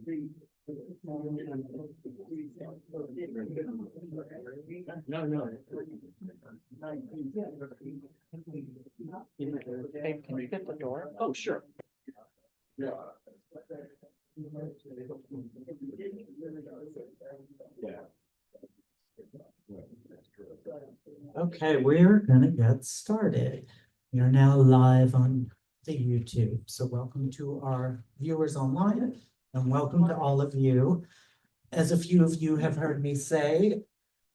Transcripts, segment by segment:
No, no. Babe, can you get the door? Oh, sure. Yeah. Okay, we're gonna get started. We are now live on the YouTube. So welcome to our viewers online and welcome to all of you. As a few of you have heard me say,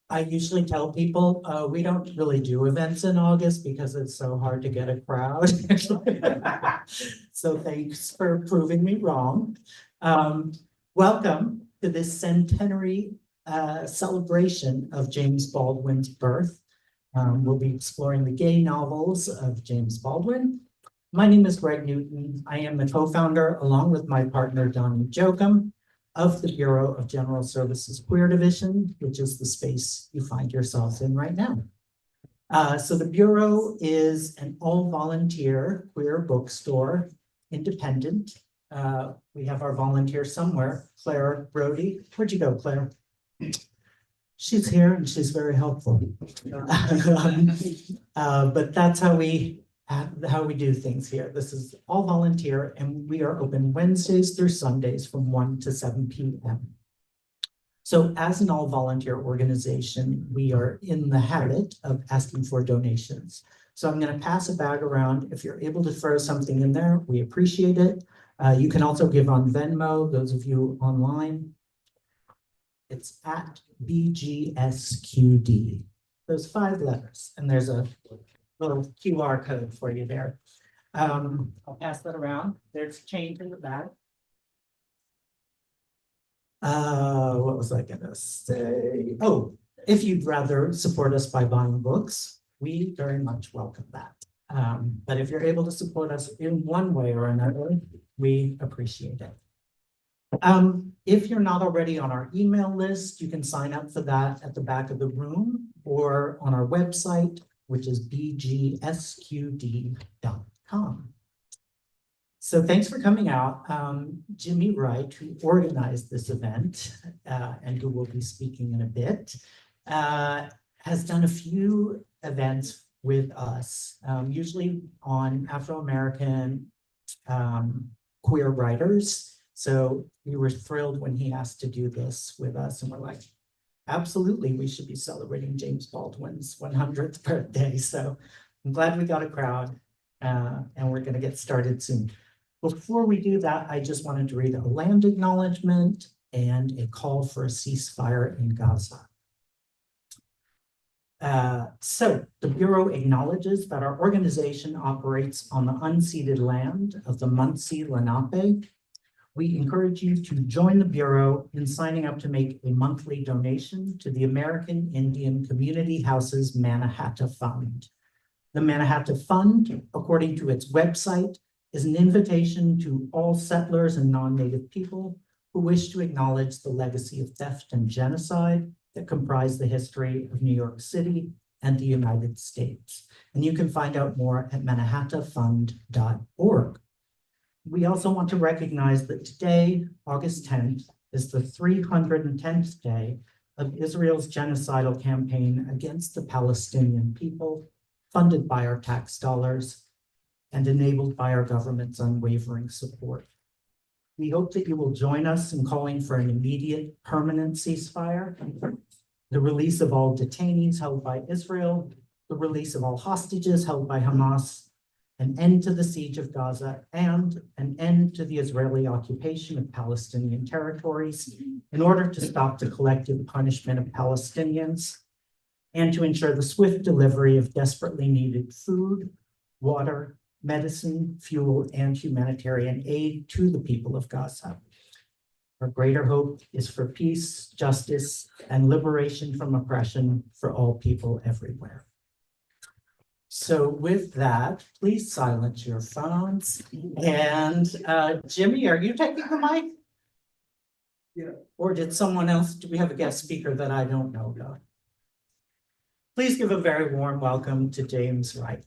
I usually tell people we don't really do events in August because it's so hard to get a crowd. So thanks for proving me wrong. Welcome to this centenary celebration of James Baldwin's birth. We'll be exploring the gay novels of James Baldwin. My name is Greg Newton. I am the co-founder, along with my partner, Donnie Jokum, of the Bureau of General Services Queer Division, which is the space you find yourselves in right now. So the Bureau is an all-volunteer queer bookstore, independent. We have our volunteer somewhere, Claire Brody. Where'd you go, Claire? She's here and she's very helpful. But that's how we do things here. This is all volunteer and we are open Wednesdays through Sundays from 1 to 7 p.m. So as an all volunteer organization, we are in the habit of asking for donations. So I'm going to pass a bag around. If you're able to throw something in there, we appreciate it. You can also give on Venmo, those of you online. It's at BGSQD. Those 5 letters, and there's a little QR code for you there. I'll pass that around. There's change in the back. What was I gonna say? Oh, if you'd rather support us by buying books, we very much welcome that. But if you're able to support us in one way or another, we appreciate it. If you're not already on our email list, you can sign up for that at the back of the room or on our website, which is bgsqd.com. So thanks for coming out. Jimmy Wright, who organized this event and who will be speaking in a bit, has done a few events with us, usually on Afro-American queer writers. So we were thrilled when he asked to do this with us, and we're like, absolutely, we should be celebrating James Baldwin's 100th birthday. So I'm glad we got a crowd, and we're going to get started soon. Before we do that, I just wanted to read a land acknowledgement and a call for a ceasefire in Gaza. So the Bureau acknowledges that our organization operates on the unceded land of the Munsee Lenape. We encourage you to join the Bureau in signing up to make a monthly donation to the American Indian Community Houses Mannahatta Fund. The Mannahatta Fund, according to its website, is an invitation to all settlers and non-native people who wish to acknowledge the legacy of theft and genocide that comprise the history of New York City and the United States. And you can find out more at mannahattafund.org. We also want to recognize that today, August 10th, is the 310th day of Israel's genocidal campaign against the Palestinian people, funded by our tax dollars and enabled by our government's unwavering support. We hope that you will join us in calling for an immediate, permanent ceasefire, the release of all detainees held by Israel, the release of all hostages held by Hamas, an end to the siege of Gaza, and an end to the Israeli occupation of Palestinian territories in order to stop the collective punishment of Palestinians and to ensure the swift delivery of desperately needed food, water, medicine, fuel, and humanitarian aid to the people of Gaza. Our greater hope is for peace, justice, and liberation from oppression for all people everywhere. So with that, please silence your phones. And Jimmy, are you taking the mic? Yeah. Or did someone else, do we have a guest speaker that I don't know about? Please give a very warm welcome to James Wright.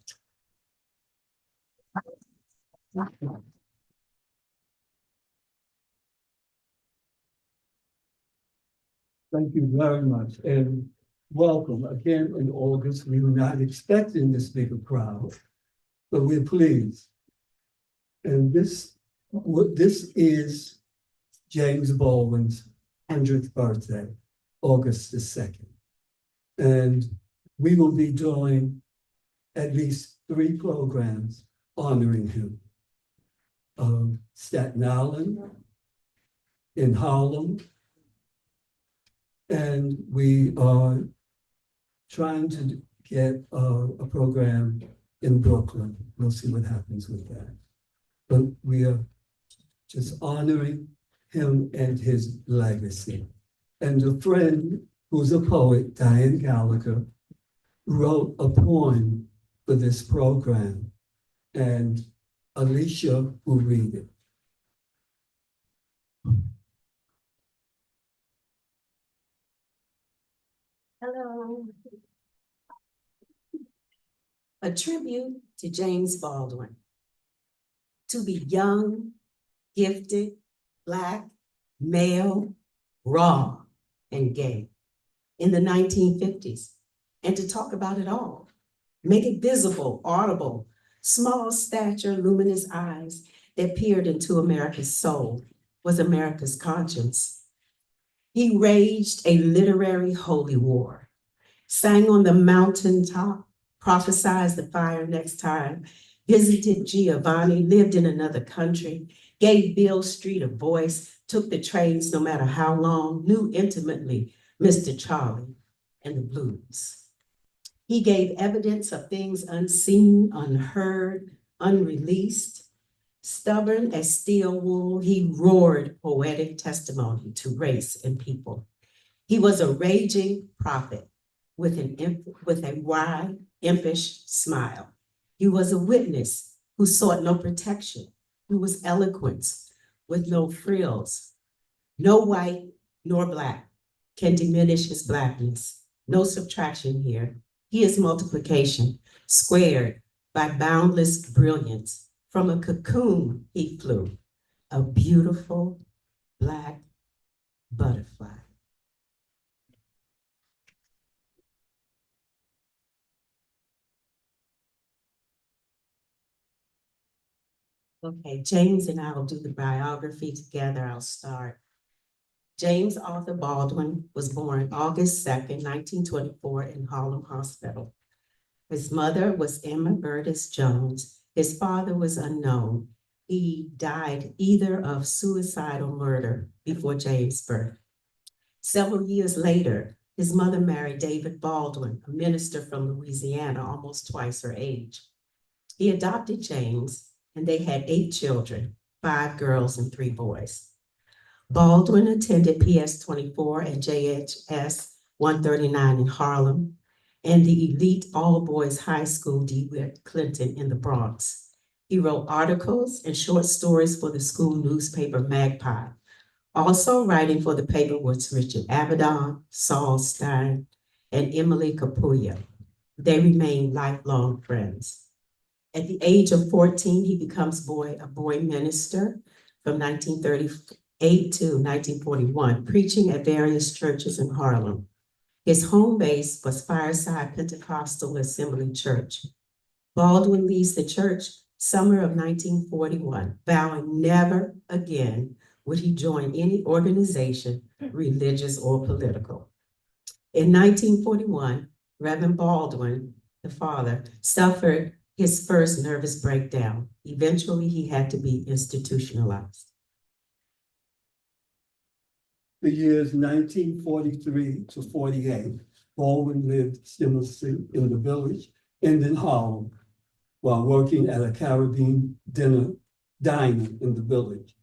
Thank you very much, and welcome again in August. We were not expecting this big a crowd, but we're pleased. And this is James Baldwin's 100th birthday, August the 2nd. And we will be doing at least 3 programs honoring him. Staten Island, in Harlem, and we are trying to get a program in Brooklyn. We'll see what happens with that. But we are just honoring him and his legacy. And a friend who's a poet, Diane Gallagher, wrote a poem for this program, and Alicia will read it. Hello. A tribute to James Baldwin. To be young, gifted, Black, male, raw, and gay in the 1950s, and to talk about it all. Make it visible, audible, small stature, luminous eyes that peered into America's soul, was America's conscience. He waged a literary holy war, sang on the mountaintop, prophesied the fire next time, visited Giovanni, lived in another country, gave Beale Street a voice, took the trains no matter how long, knew intimately Mr. Charlie and the blues. He gave evidence of things unseen, unheard, unreleased. Stubborn as steel wool, he roared poetic testimony to race and people. He was a raging prophet with a wide, impish smile. He was a witness who sought no protection, who was eloquence with no frills. No white nor Black can diminish his Blackness. No subtraction here. He is multiplication, squared by boundless brilliance. From a cocoon he flew, a beautiful Black butterfly. Okay, James and I will do the biography together. I'll start. James Arthur Baldwin was born August 2nd, 1924 in Harlem Hospital. His mother was Emma Burtis Jones. His father was unknown. He died either of suicide or murder before James' birth. Several years later, his mother married David Baldwin, a minister from Louisiana, almost twice her age. He adopted James, and they had 8 children, 5 girls and 3 boys. Baldwin attended PS 24 and JHS 139 in Harlem, and the elite all-boys high school DeWitt Clinton in the Bronx. He wrote articles and short stories for the school newspaper Magpie. Also writing for the paper was Richard Avedon, Saul Stein, and Emily Capuya. They remained lifelong friends. At the age of 14, he becomes a boy minister from 1938 to 1941, preaching at various churches in Harlem. His home base was Fireside Pentecostal Assembly Church. Baldwin leaves the church summer of 1941, vowing never again would he join any organization, religious or political. In 1941, Reverend Baldwin, the father, suffered his first nervous breakdown. Eventually, he had to be institutionalized. The years 1943 to 48, Baldwin lived similarly in the village and in Harlem while working at a Caribbean diner in the village.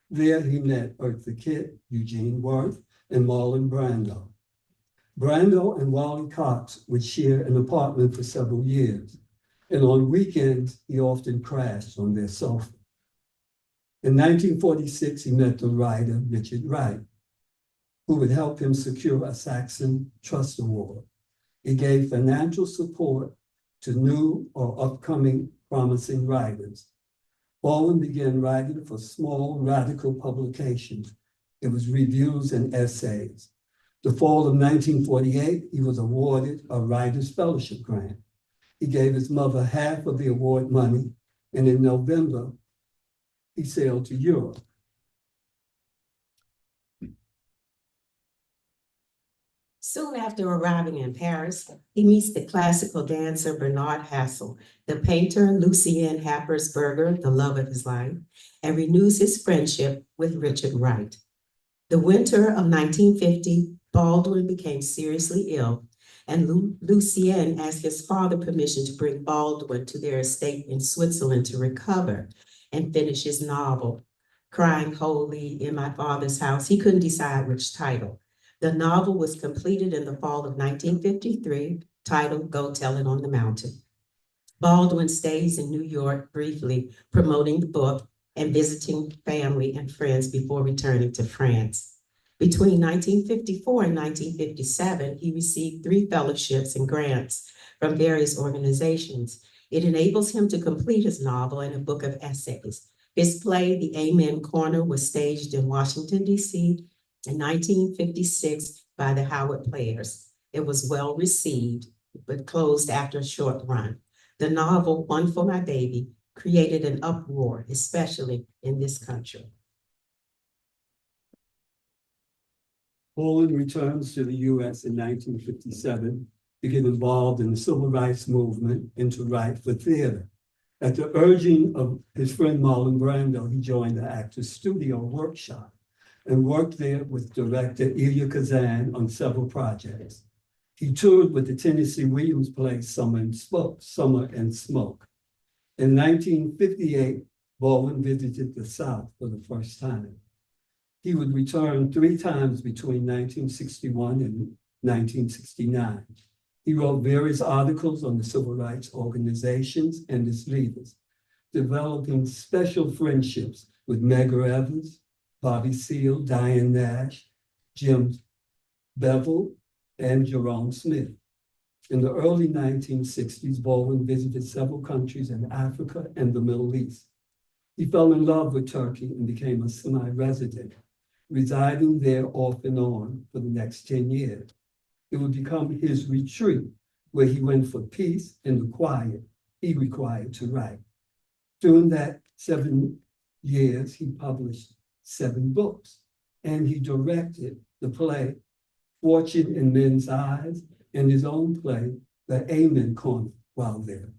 There he met Eartha Kitt, Eugene Worth, and Marlon Brando. Brando and Wally Cox would share an apartment for several years, and on weekends, he often crashed on their sofa. In 1946, he met the writer Richard Wright, who would help him secure a Saxon Trust Award. He gave financial support to new or upcoming promising writers. Baldwin began writing for small radical publications. It was reviews and essays. The fall of 1948, he was awarded a Writers' Fellowship Grant. He gave his mother half of the award money, and in November, he sailed to Europe. Soon after arriving in Paris, he meets the classical dancer Bernard Hassel, the painter Lucien Happersberger, the love of his life, and renews his friendship with Richard Wright. The winter of 1950, Baldwin became seriously ill, and Lucien asked his father permission to bring Baldwin to their estate in Switzerland to recover and finish his novel, Crying Holy in My Father's House. He couldn't decide which title. The novel was completed in the fall of 1953, titled Go Tell It on the Mountain. Baldwin stays in New York briefly, promoting the book and visiting family and friends before returning to France. Between 1954 and 1957, he received 3 fellowships and grants from various organizations. It enables him to complete his novel and a book of essays. His play, The Amen Corner, was staged in Washington, D.C. in 1956 by the Howard Players. It was well received, but closed after a short run. The novel, One for My Baby, created an uproar, especially in this country. Baldwin returns to the U.S. in 1957 to get involved in the civil rights movement and to write for theater. At the urging of his friend Marlon Brando, he joined the Actors Studio workshop and worked there with director Elia Kazan on several projects. He toured with the Tennessee Williams play Summer and Smoke. In 1958, Baldwin visited the South for the first time. He would return 3 times between 1961 and 1969. He wrote various articles on the civil rights organizations and its leaders, developing special friendships with Medgar Evers, Bobby Seale, Diane Nash, Jim Bevel, and Jerome Smith. In the early 1960s, Baldwin visited several countries in Africa and the Middle East. He fell in love with Turkey and became a semi-resident, residing there off and on for the next 10 years. It would become his retreat, where he went for peace and the quiet he required to write. During that 7 years, he published 7 books, and he directed the play Fortune in Men's Eyes and his own play, The Amen Corner, while there.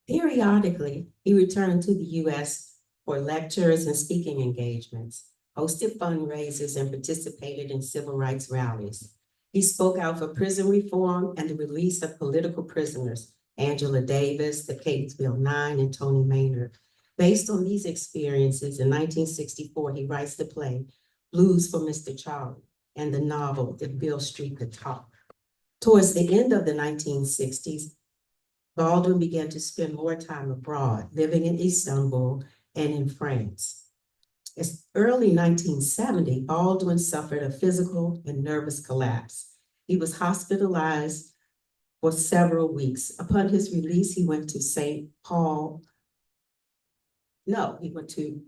Periodically, he returned to the U.S. for lectures and speaking engagements, hosted fundraisers, and participated in civil rights rallies. He spoke out for prison reform and the release of political prisoners, Angela Davis, the Catonsville Nine, and Tony Maynard. Based on these experiences, in 1964, he writes the play Blues for Mr. Charlie and the novel If Beale Street Could Talk. Towards the end of the 1960s, Baldwin began to spend more time abroad, living in Istanbul and in France. As early 1970, Baldwin suffered a physical and nervous collapse. He was hospitalized for several weeks. Upon his release, he went to St. Paul. No, he went to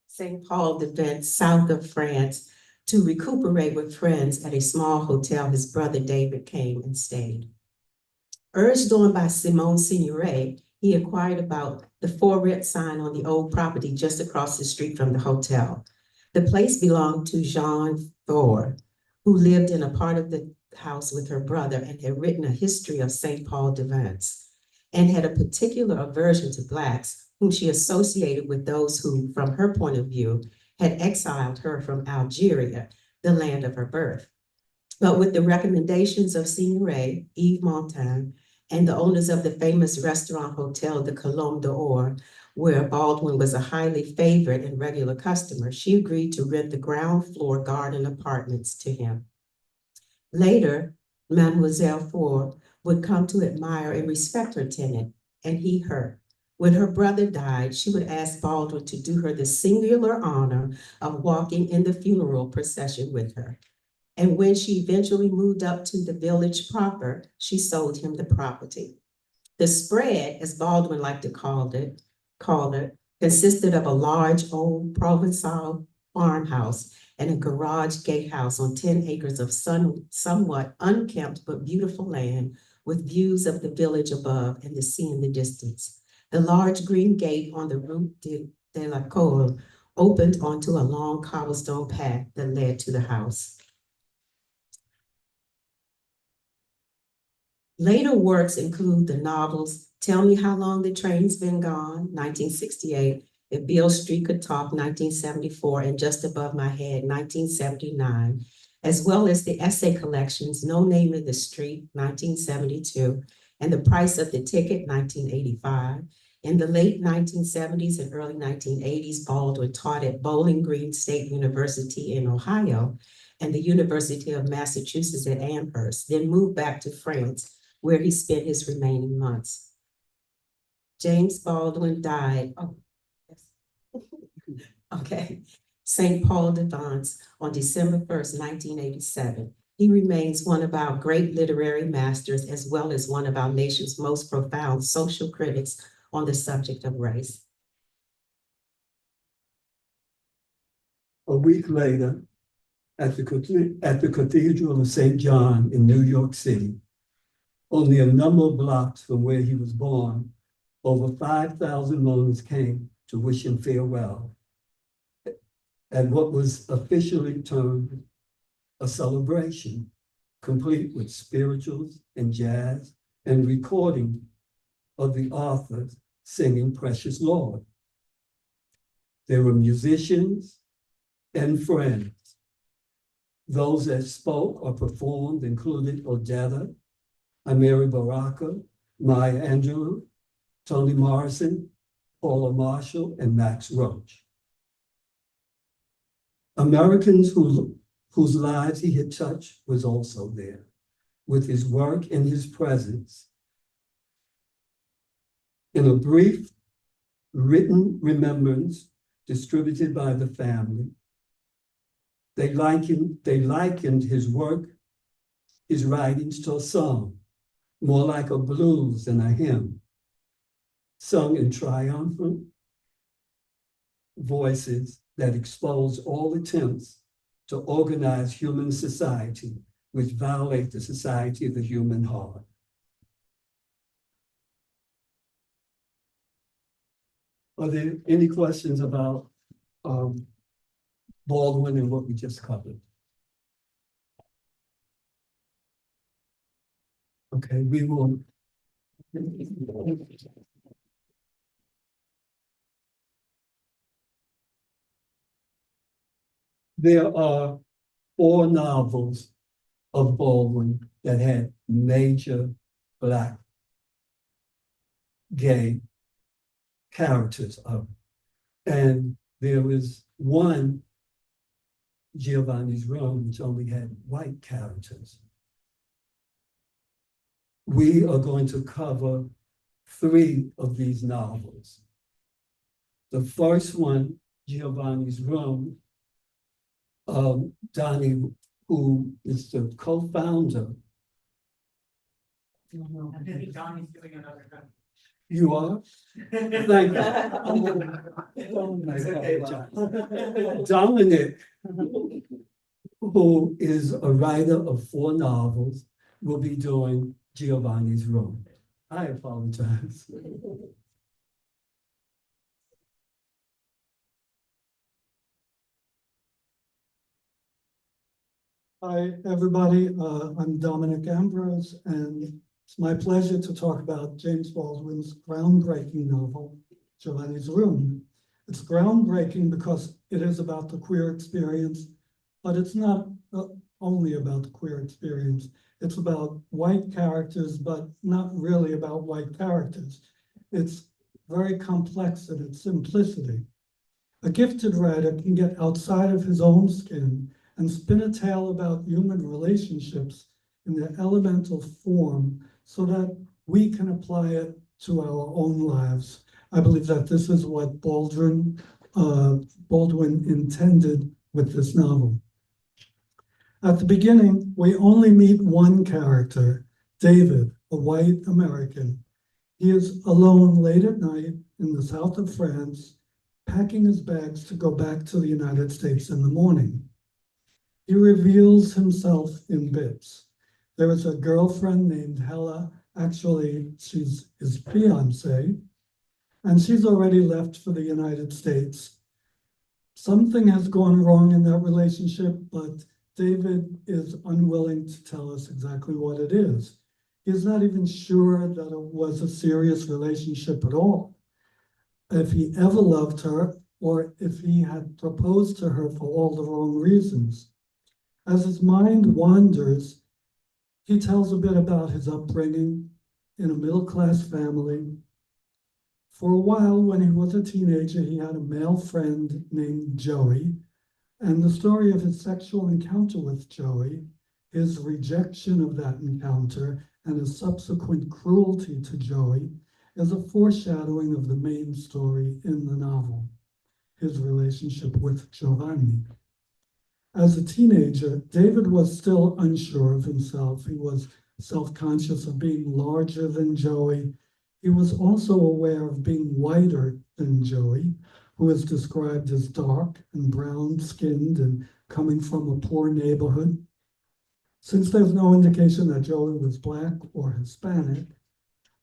St. Paul de south of France, to recuperate with friends at a small hotel his brother David came and stayed. Urged on by Simone Signoret, he inquired about the for rent sign on the old property just across the street from the hotel. The place belonged to Jean Thor, who lived in a part of the house with her brother and had written a history of St. Paul de Vence, and had a particular aversion to Blacks, whom she associated with those who, from her point of view, had exiled her from Algeria, the land of her birth. But with the recommendations of Signoret, Yves Montand, and the owners of the famous restaurant hotel, the Colombe d'Or, where Baldwin was a highly favored and regular customer, she agreed to rent the ground floor garden apartments to him. Later, Mademoiselle Ford would come to admire and respect her tenant, and he her. When her brother died, she would ask Baldwin to do her the singular honor of walking in the funeral procession with her. And when she eventually moved up to the village proper, she sold him the property. The spread, as Baldwin liked to call it, consisted of a large old Provençal farmhouse and a garage gatehouse on 10 acres of somewhat unkempt but beautiful land with views of the village above and the sea in the distance. The large green gate on the Rue de la Cour opened onto a long cobblestone path that led to the house. Later works include the novels Tell Me How Long the Train's Been Gone, 1968, If Beale Street Could Talk, 1974, and Just Above My Head, 1979, as well as the essay collections No Name of the Street, 1972, and The Price of the Ticket, 1985. In the late 1970s and early 1980s, Baldwin taught at Bowling Green State University in Ohio and the University of Massachusetts at Amherst, then moved back to France, where he spent his remaining months. James Baldwin died, St. Paul de Vence on December 1st, 1987. He remains one of our great literary masters, as well as one of our nation's most profound social critics on the subject of race. A week later, at the Cathedral of St. John in New York City, only a number of blocks from where he was born, over 5,000 mourners came to wish him farewell at what was officially termed a celebration, complete with spirituals and jazz and recording of the authors singing Precious Lord. There were musicians and friends. Those that spoke or performed included Odetta, Amiri Baraka, Maya Angelou, Toni Morrison, Paula Marshall, and Max Roach. Americans whose lives he had touched was also there, with his work and his presence. In a brief written remembrance distributed by the family, they likened his work, his writings to a song, more like a blues than a hymn, sung in triumphant voices that expose all attempts to organize human society, which violate the society of the human heart. Are there any questions about Baldwin and what we just covered? Okay, we will. There are 4 novels of Baldwin that had major Black gay characters of, and there was one, Giovanni's Room, which only had white characters. We are going to cover 3 of these novels. The first one, Giovanni's Room, Donnie, who is the co-founder. You are? Thank you. Dominic, who is a writer of 4 novels, will be doing Giovanni's Room. I apologize. Hi, everybody. I'm Dominic Ambrose, and it's my pleasure to talk about James Baldwin's groundbreaking novel, Giovanni's Room. It's groundbreaking because it is about the queer experience, but it's not only about the queer experience. It's about white characters, but not really about white characters. It's very complex in its simplicity. A gifted writer can get outside of his own skin and spin a tale about human relationships in their elemental form so that we can apply it to our own lives. I believe that this is what Baldwin intended with this novel. At the beginning, we only meet one character, David, a white American. He is alone late at night in the south of France, packing his bags to go back to the United States in the morning. He reveals himself in bits. There is a girlfriend named Hella. Actually, she's his fiance, and she's already left for the United States. Something has gone wrong in that relationship, but David is unwilling to tell us exactly what it is. He's not even sure that it was a serious relationship at all. If he ever loved her, or if he had proposed to her for all the wrong reasons. As his mind wanders, he tells a bit about his upbringing in a middle-class family. For a while, when he was a teenager, he had a male friend named Joey, and the story of his sexual encounter with Joey, his rejection of that encounter, and his subsequent cruelty to Joey is a foreshadowing of the main story in the novel, his relationship with Giovanni. As a teenager, David was still unsure of himself. He was self-conscious of being larger than Joey. He was also aware of being whiter than Joey, who is described as dark and brown-skinned and coming from a poor neighborhood. Since there's no indication that Joey was Black or Hispanic,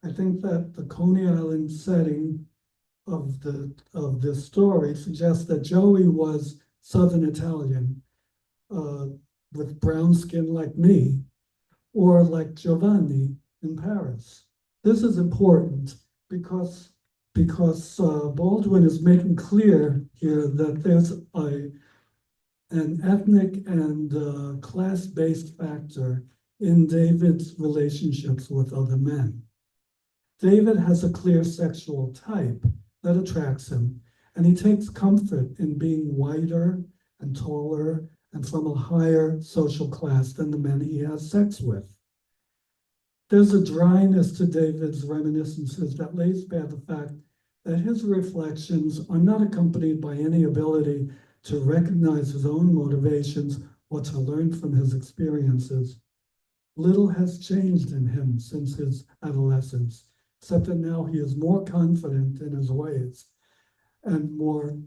I think that the Coney Island setting of this story suggests that Joey was Southern Italian, with brown skin like me, or like Giovanni in Paris. This is important because Baldwin is making clear here that there's an ethnic and class-based factor in David's relationships with other men. David has a clear sexual type that attracts him, and he takes comfort in being whiter and taller and from a higher social class than the men he has sex with. There's a dryness to David's reminiscences that lays bare the fact that his reflections are not accompanied by any ability to recognize his own motivations or to learn from his experiences. Little has changed in him since his adolescence, except that now he is more confident in his ways and more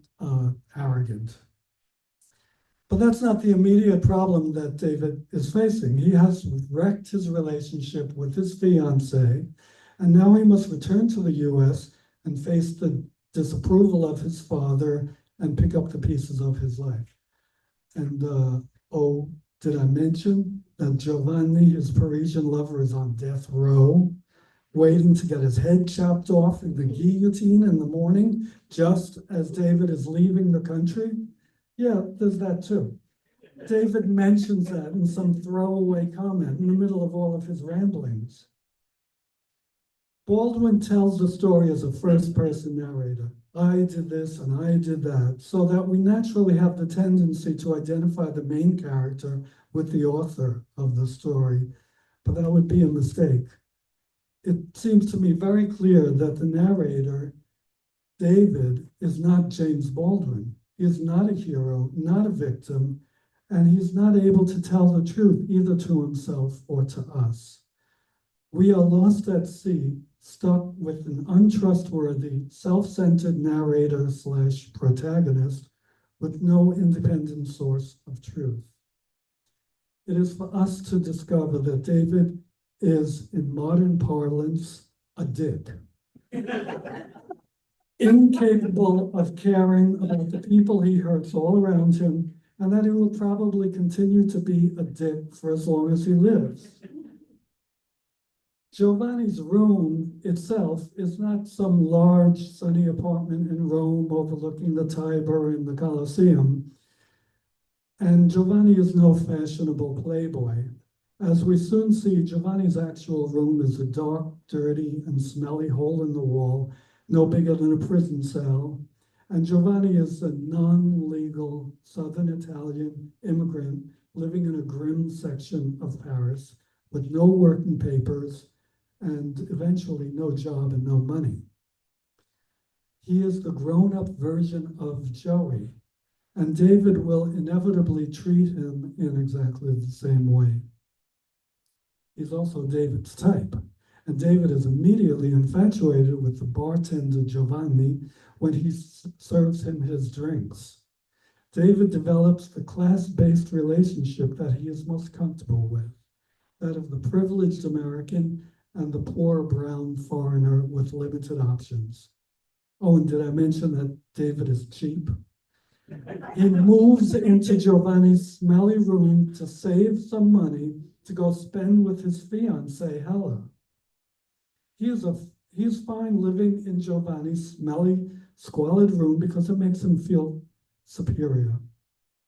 arrogant. But that's not the immediate problem that David is facing. He has wrecked his relationship with his fiancée, and now he must return to the US and face the disapproval of his father and pick up the pieces of his life. And did I mention that Giovanni, his Parisian lover, is on death row, waiting to get his head chopped off in the guillotine in the morning, just as David is leaving the country? Yeah, there's that too. David mentions that in some throwaway comment in the middle of all of his ramblings. Baldwin tells the story as a first-person narrator. I did this and I did that, so that we naturally have the tendency to identify the main character with the author of the story, but that would be a mistake. It seems to me very clear that the narrator, David, is not James Baldwin. He is not a hero, not a victim, and he's not able to tell the truth either to himself or to us. We are lost at sea, stuck with an untrustworthy, self-centered narrator / protagonist with no independent source of truth. It is for us to discover that David is, in modern parlance, a dick. Incapable of caring about the people he hurts all around him, and that he will probably continue to be a dick for as long as he lives. Giovanni's room itself is not some large, sunny apartment in Rome overlooking the Tiber and the Colosseum. And Giovanni is no fashionable playboy. As we soon see, Giovanni's actual room is a dark, dirty, and smelly hole in the wall, no bigger than a prison cell. And Giovanni is a non-legal Southern Italian immigrant living in a grim section of Paris with no working papers and eventually no job and no money. He is the grown-up version of Joey, and David will inevitably treat him in exactly the same way. He's also David's type, and David is immediately infatuated with the bartender Giovanni when he serves him his drinks. David develops the class-based relationship that he is most comfortable with, that of the privileged American and the poor brown foreigner with limited options. Oh, and did I mention that David is cheap? He moves into Giovanni's smelly room to save some money to go spend with his fiancée, Hella. He's fine living in Giovanni's smelly, squalid room because it makes him feel superior.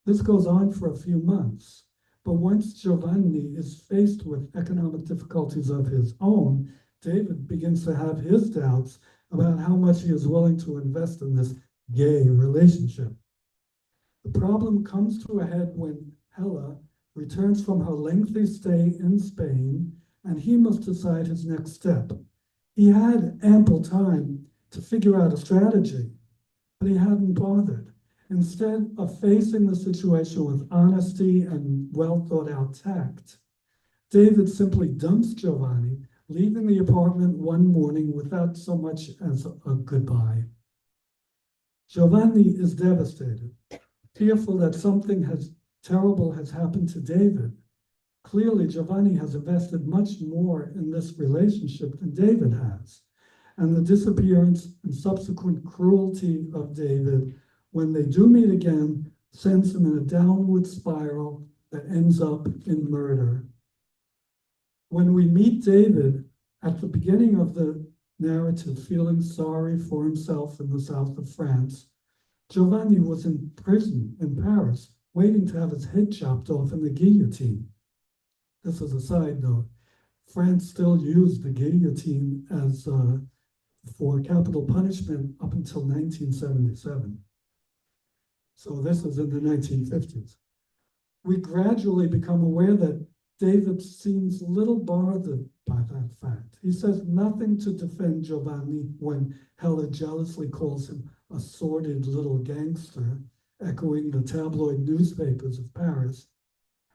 This goes on for a few months, but once Giovanni is faced with economic difficulties of his own, David begins to have his doubts about how much he is willing to invest in this gay relationship. The problem comes to a head when Hella returns from her lengthy stay in Spain, and he must decide his next step. He had ample time to figure out a strategy, but he hadn't bothered. Instead of facing the situation with honesty and well thought out tact, David simply dumps Giovanni, leaving the apartment one morning without so much as a goodbye. Giovanni is devastated, fearful that something terrible has happened to David. Clearly, Giovanni has invested much more in this relationship than David has, and the disappearance and subsequent cruelty of David when they do meet again sends him in a downward spiral that ends up in murder. When we meet David at the beginning of the narrative, feeling sorry for himself in the south of France, Giovanni was in prison in Paris, waiting to have his head chopped off in the guillotine. This is a side note. France still used the guillotine as for capital punishment up until 1977. So this is in the 1950s. We gradually become aware that David seems little bothered by that fact. He says nothing to defend Giovanni when Hella jealously calls him a sordid little gangster, echoing the tabloid newspapers of Paris.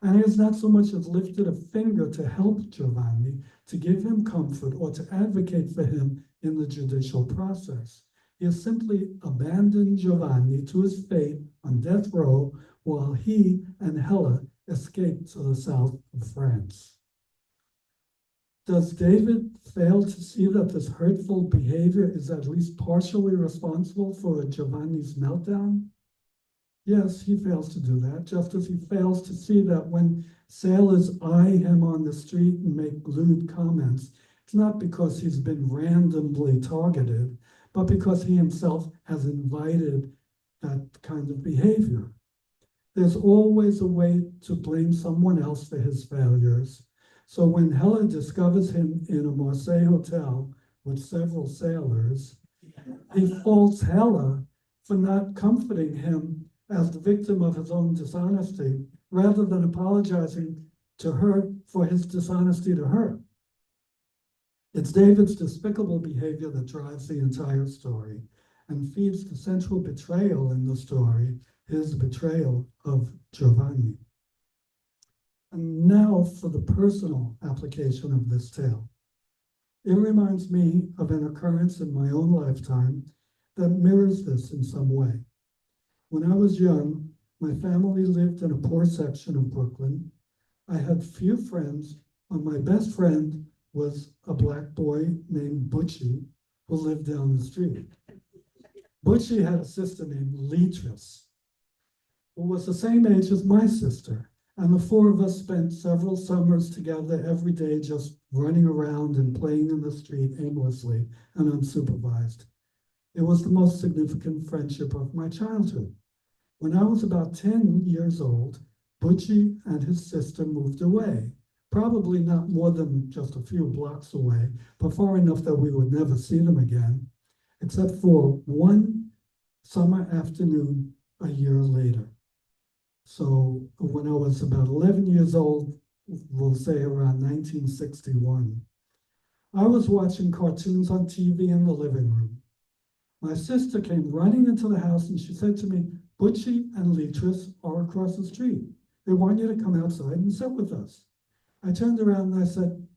And he has not so much as lifted a finger to help Giovanni, to give him comfort, or to advocate for him in the judicial process. He has simply abandoned Giovanni to his fate on death row while he and Hella escape to the south of France. Does David fail to see that this hurtful behavior is at least partially responsible for Giovanni's meltdown? Yes, he fails to do that, just as he fails to see that when sailors eye him on the street and make lewd comments, it's not because he's been randomly targeted, but because he himself has invited that kind of behavior. There's always a way to blame someone else for his failures. So when Hella discovers him in a Marseille hotel with several sailors, he faults Hella for not comforting him as the victim of his own dishonesty, rather than apologizing to her for his dishonesty to her. It's David's despicable behavior that drives the entire story and feeds the central betrayal in the story, his betrayal of Giovanni. And now for the personal application of this tale. It reminds me of an occurrence in my own lifetime that mirrors this in some way. When I was young, my family lived in a poor section of Brooklyn. I had few friends, and my best friend was a black boy named Butchie who lived down the street. Butchie had a sister named Leatrice, who was the same age as my sister, and the four of us spent several summers together every day just running around and playing in the street aimlessly and unsupervised. It was the most significant friendship of my childhood. When I was about 10 years old, Butchie and his sister moved away, probably not more than just a few blocks away, but far enough that we would never see them again, except for one summer afternoon a year later. So when I was about 11 years old, we'll say around 1961, I was watching cartoons on TV in the living room. My sister came running into the house and she said to me, Butchie and Leatrice are across the street. They want you to come outside and sit with us. I turned around and I said,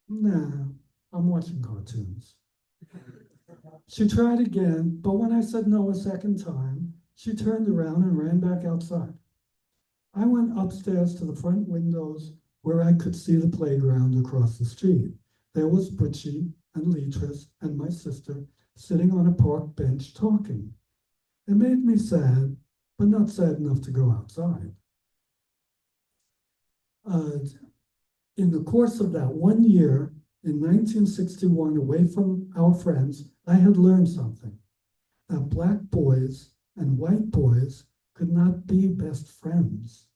nah, I'm watching cartoons. She tried again, but when I said no a second time, she turned around and ran back outside. I went upstairs to the front windows where I could see the playground across the street. There was Butchie and Leatrice and my sister sitting on a park bench talking. It made me sad, but not sad enough to go outside. In the course of that 1 year, in 1961, away from our friends, I had learned something, that Black boys and white boys could not be best friends.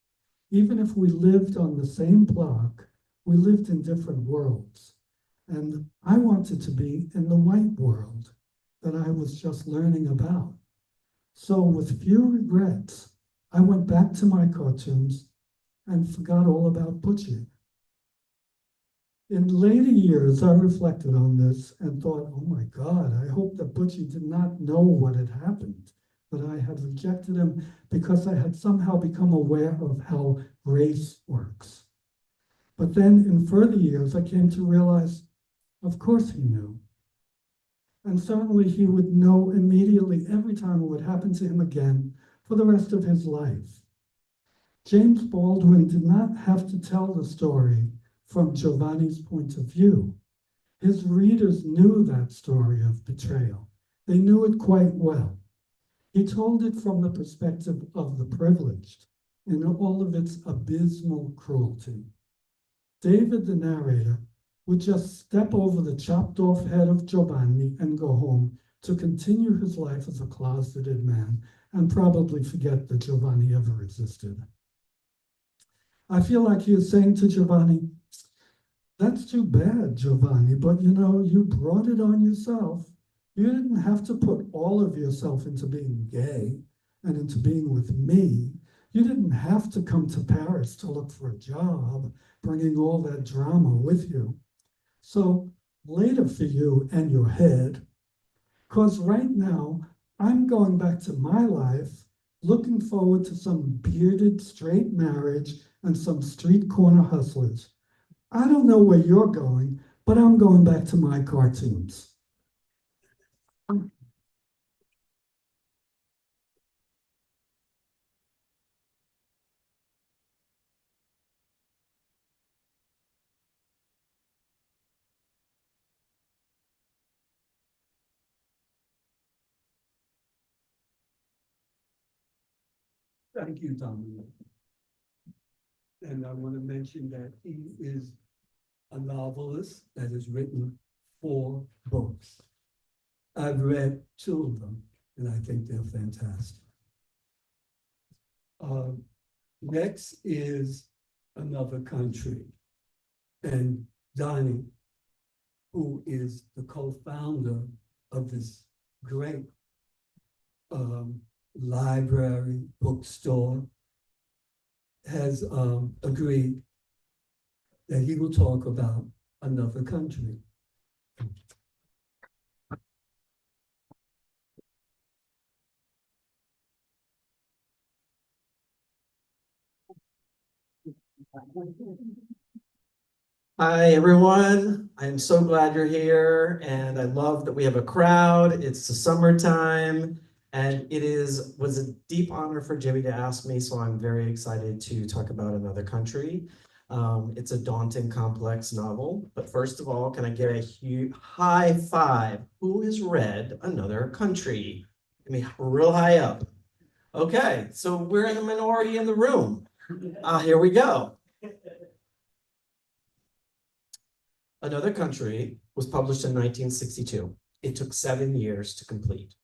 Even if we lived on the same block, we lived in different worlds. And I wanted to be in the white world that I was just learning about. So with few regrets, I went back to my cartoons and forgot all about Butchie. In later years, I reflected on this and thought, oh my God, I hope that Butchie did not know what had happened, that I had rejected him because I had somehow become aware of how race works. But then in further years, I came to realize, of course he knew. And certainly he would know immediately every time it would happen to him again for the rest of his life. James Baldwin did not have to tell the story from Giovanni's point of view. His readers knew that story of betrayal. They knew it quite well. He told it from the perspective of the privileged in all of its abysmal cruelty. David, the narrator, would just step over the chopped off head of Giovanni and go home to continue his life as a closeted man and probably forget that Giovanni ever existed. I feel like he is saying to Giovanni, that's too bad, Giovanni, but you know, you brought it on yourself. You didn't have to put all of yourself into being gay and into being with me. You didn't have to come to Paris to look for a job, bringing all that drama with you. So later for you and your head, because right now I'm going back to my life, looking forward to some bearded straight marriage and some street corner hustlers. I don't know where you're going, but I'm going back to my cartoons. Thank you, Dominic. And I want to mention that he is a novelist that has written 4 books. I've read 2 of them, and I think they're fantastic. Next is Another Country. And Donnie, who is the co-founder of this great library, bookstore, has agreed that he will talk about Another Country. Hi, everyone. I'm so glad you're here, and I love that we have a crowd. It's the summertime, and was a deep honor for Jimmy to ask me, so I'm very excited to talk about Another Country. It's a daunting, complex novel, but first of all, can I get a huge high five? Who has read Another Country? I mean, real high up. Okay, so we're in the minority in the room. Here we go. Another Country was published in 1962. It took 7 years to complete.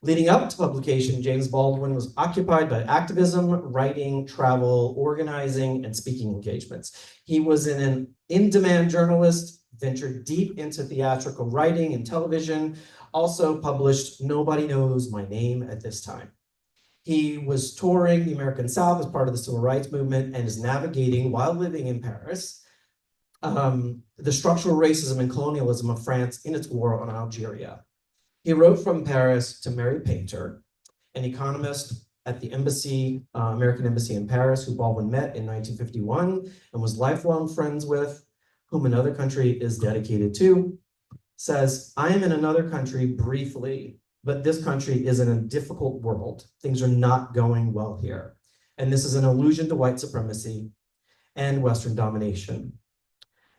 Leading up to publication, James Baldwin was occupied by activism, writing, travel, organizing, and speaking engagements. He was an in-demand journalist, ventured deep into theatrical writing and television, also published Nobody Knows My Name at this time. He was touring the American South as part of the Civil Rights Movement and is navigating, while living in Paris, the structural racism and colonialism of France in its war on Algeria. He wrote from Paris to Mary Painter, an economist at the embassy, American embassy in Paris, who Baldwin met in 1951 and was lifelong friends with. whom another country is dedicated to, says, I am in another country briefly, but this country is in a difficult world. Things are not going well here. And this is an allusion to white supremacy and Western domination.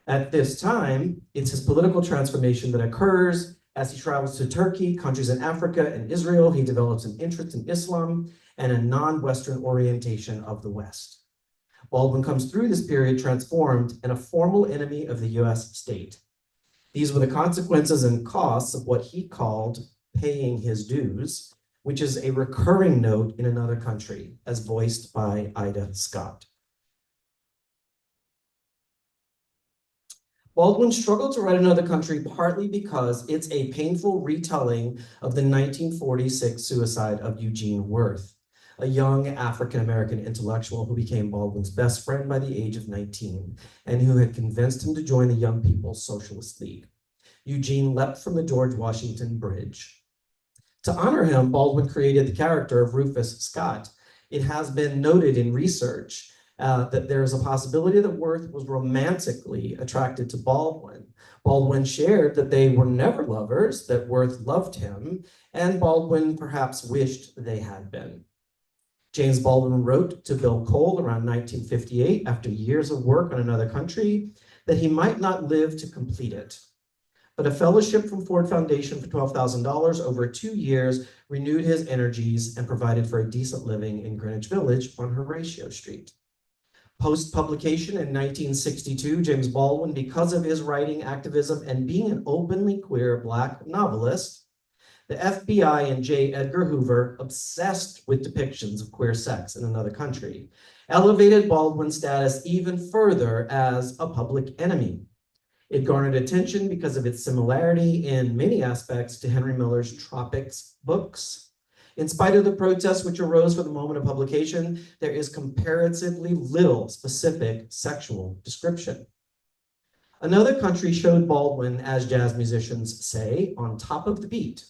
At this time, it's his political transformation that occurs as he travels to Turkey, countries in Africa, and Israel. He develops an interest in Islam and a non-Western orientation of the West. Baldwin comes through this period transformed and a formal enemy of the US state. These were the consequences and costs of what he called paying his dues, which is a recurring note in another country, as voiced by Ida Scott. Baldwin struggled to write Another Country partly because it's a painful retelling of the 1946 suicide of Eugene Wirth, a young African-American intellectual who became Baldwin's best friend by the age of 19 and who had convinced him to join the Young People's Socialist League. Eugene leapt from the George Washington Bridge. To honor him, Baldwin created the character of Rufus Scott. It has been noted in research that there is a possibility that Wirth was romantically attracted to Baldwin. Baldwin shared that they were never lovers, that Wirth loved him, and Baldwin perhaps wished they had been. James Baldwin wrote to Bill Cole around 1958, after years of work on Another Country, that he might not live to complete it. But a fellowship from Ford Foundation for $12,000 over 2 years renewed his energies and provided for a decent living in Greenwich Village on Horatio Street. Post-publication in 1962, James Baldwin, because of his writing activism and being an openly queer Black novelist, the FBI and J. Edgar Hoover, obsessed with depictions of queer sex in Another Country, elevated Baldwin's status even further as a public enemy. It garnered attention because of its similarity in many aspects to Henry Miller's Tropics books. In spite of the protests which arose for the moment of publication, there is comparatively little specific sexual description. Another Country showed Baldwin, as jazz musicians say, on top of the beat.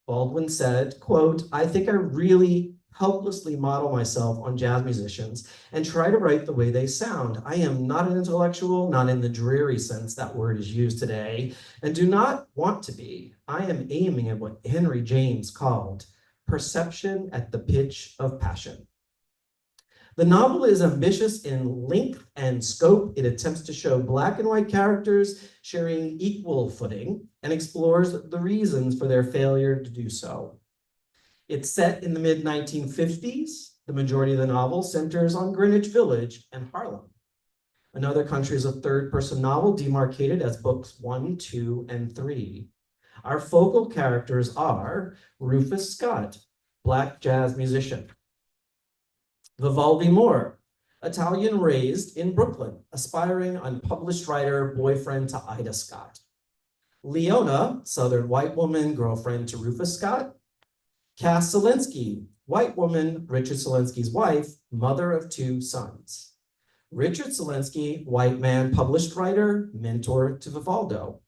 Baldwin said, quote, I think I really helplessly model myself on jazz musicians and try to write the way they sound. I am not an intellectual, not in the dreary sense that word is used today, and do not want to be. I am aiming at what Henry James called perception at the pitch of passion. The novel is ambitious in length and scope. It attempts to show Black and white characters sharing equal footing and explores the reasons for their failure to do so. It's set in the mid-1950s. The majority of the novel centers on Greenwich Village and Harlem. Another Country is a third-person novel demarcated as books 1, 2, and 3. Our focal characters are Rufus Scott, Black jazz musician; Vivaldi Moore, Italian raised in Brooklyn, aspiring unpublished writer, boyfriend to Ida Scott; Leona, Southern white woman, girlfriend to Rufus Scott; Cass Selinsky, white woman, Richard Selinsky's wife, mother of 2 sons; Richard Selinsky, white man, published writer, mentor to Vivaldo;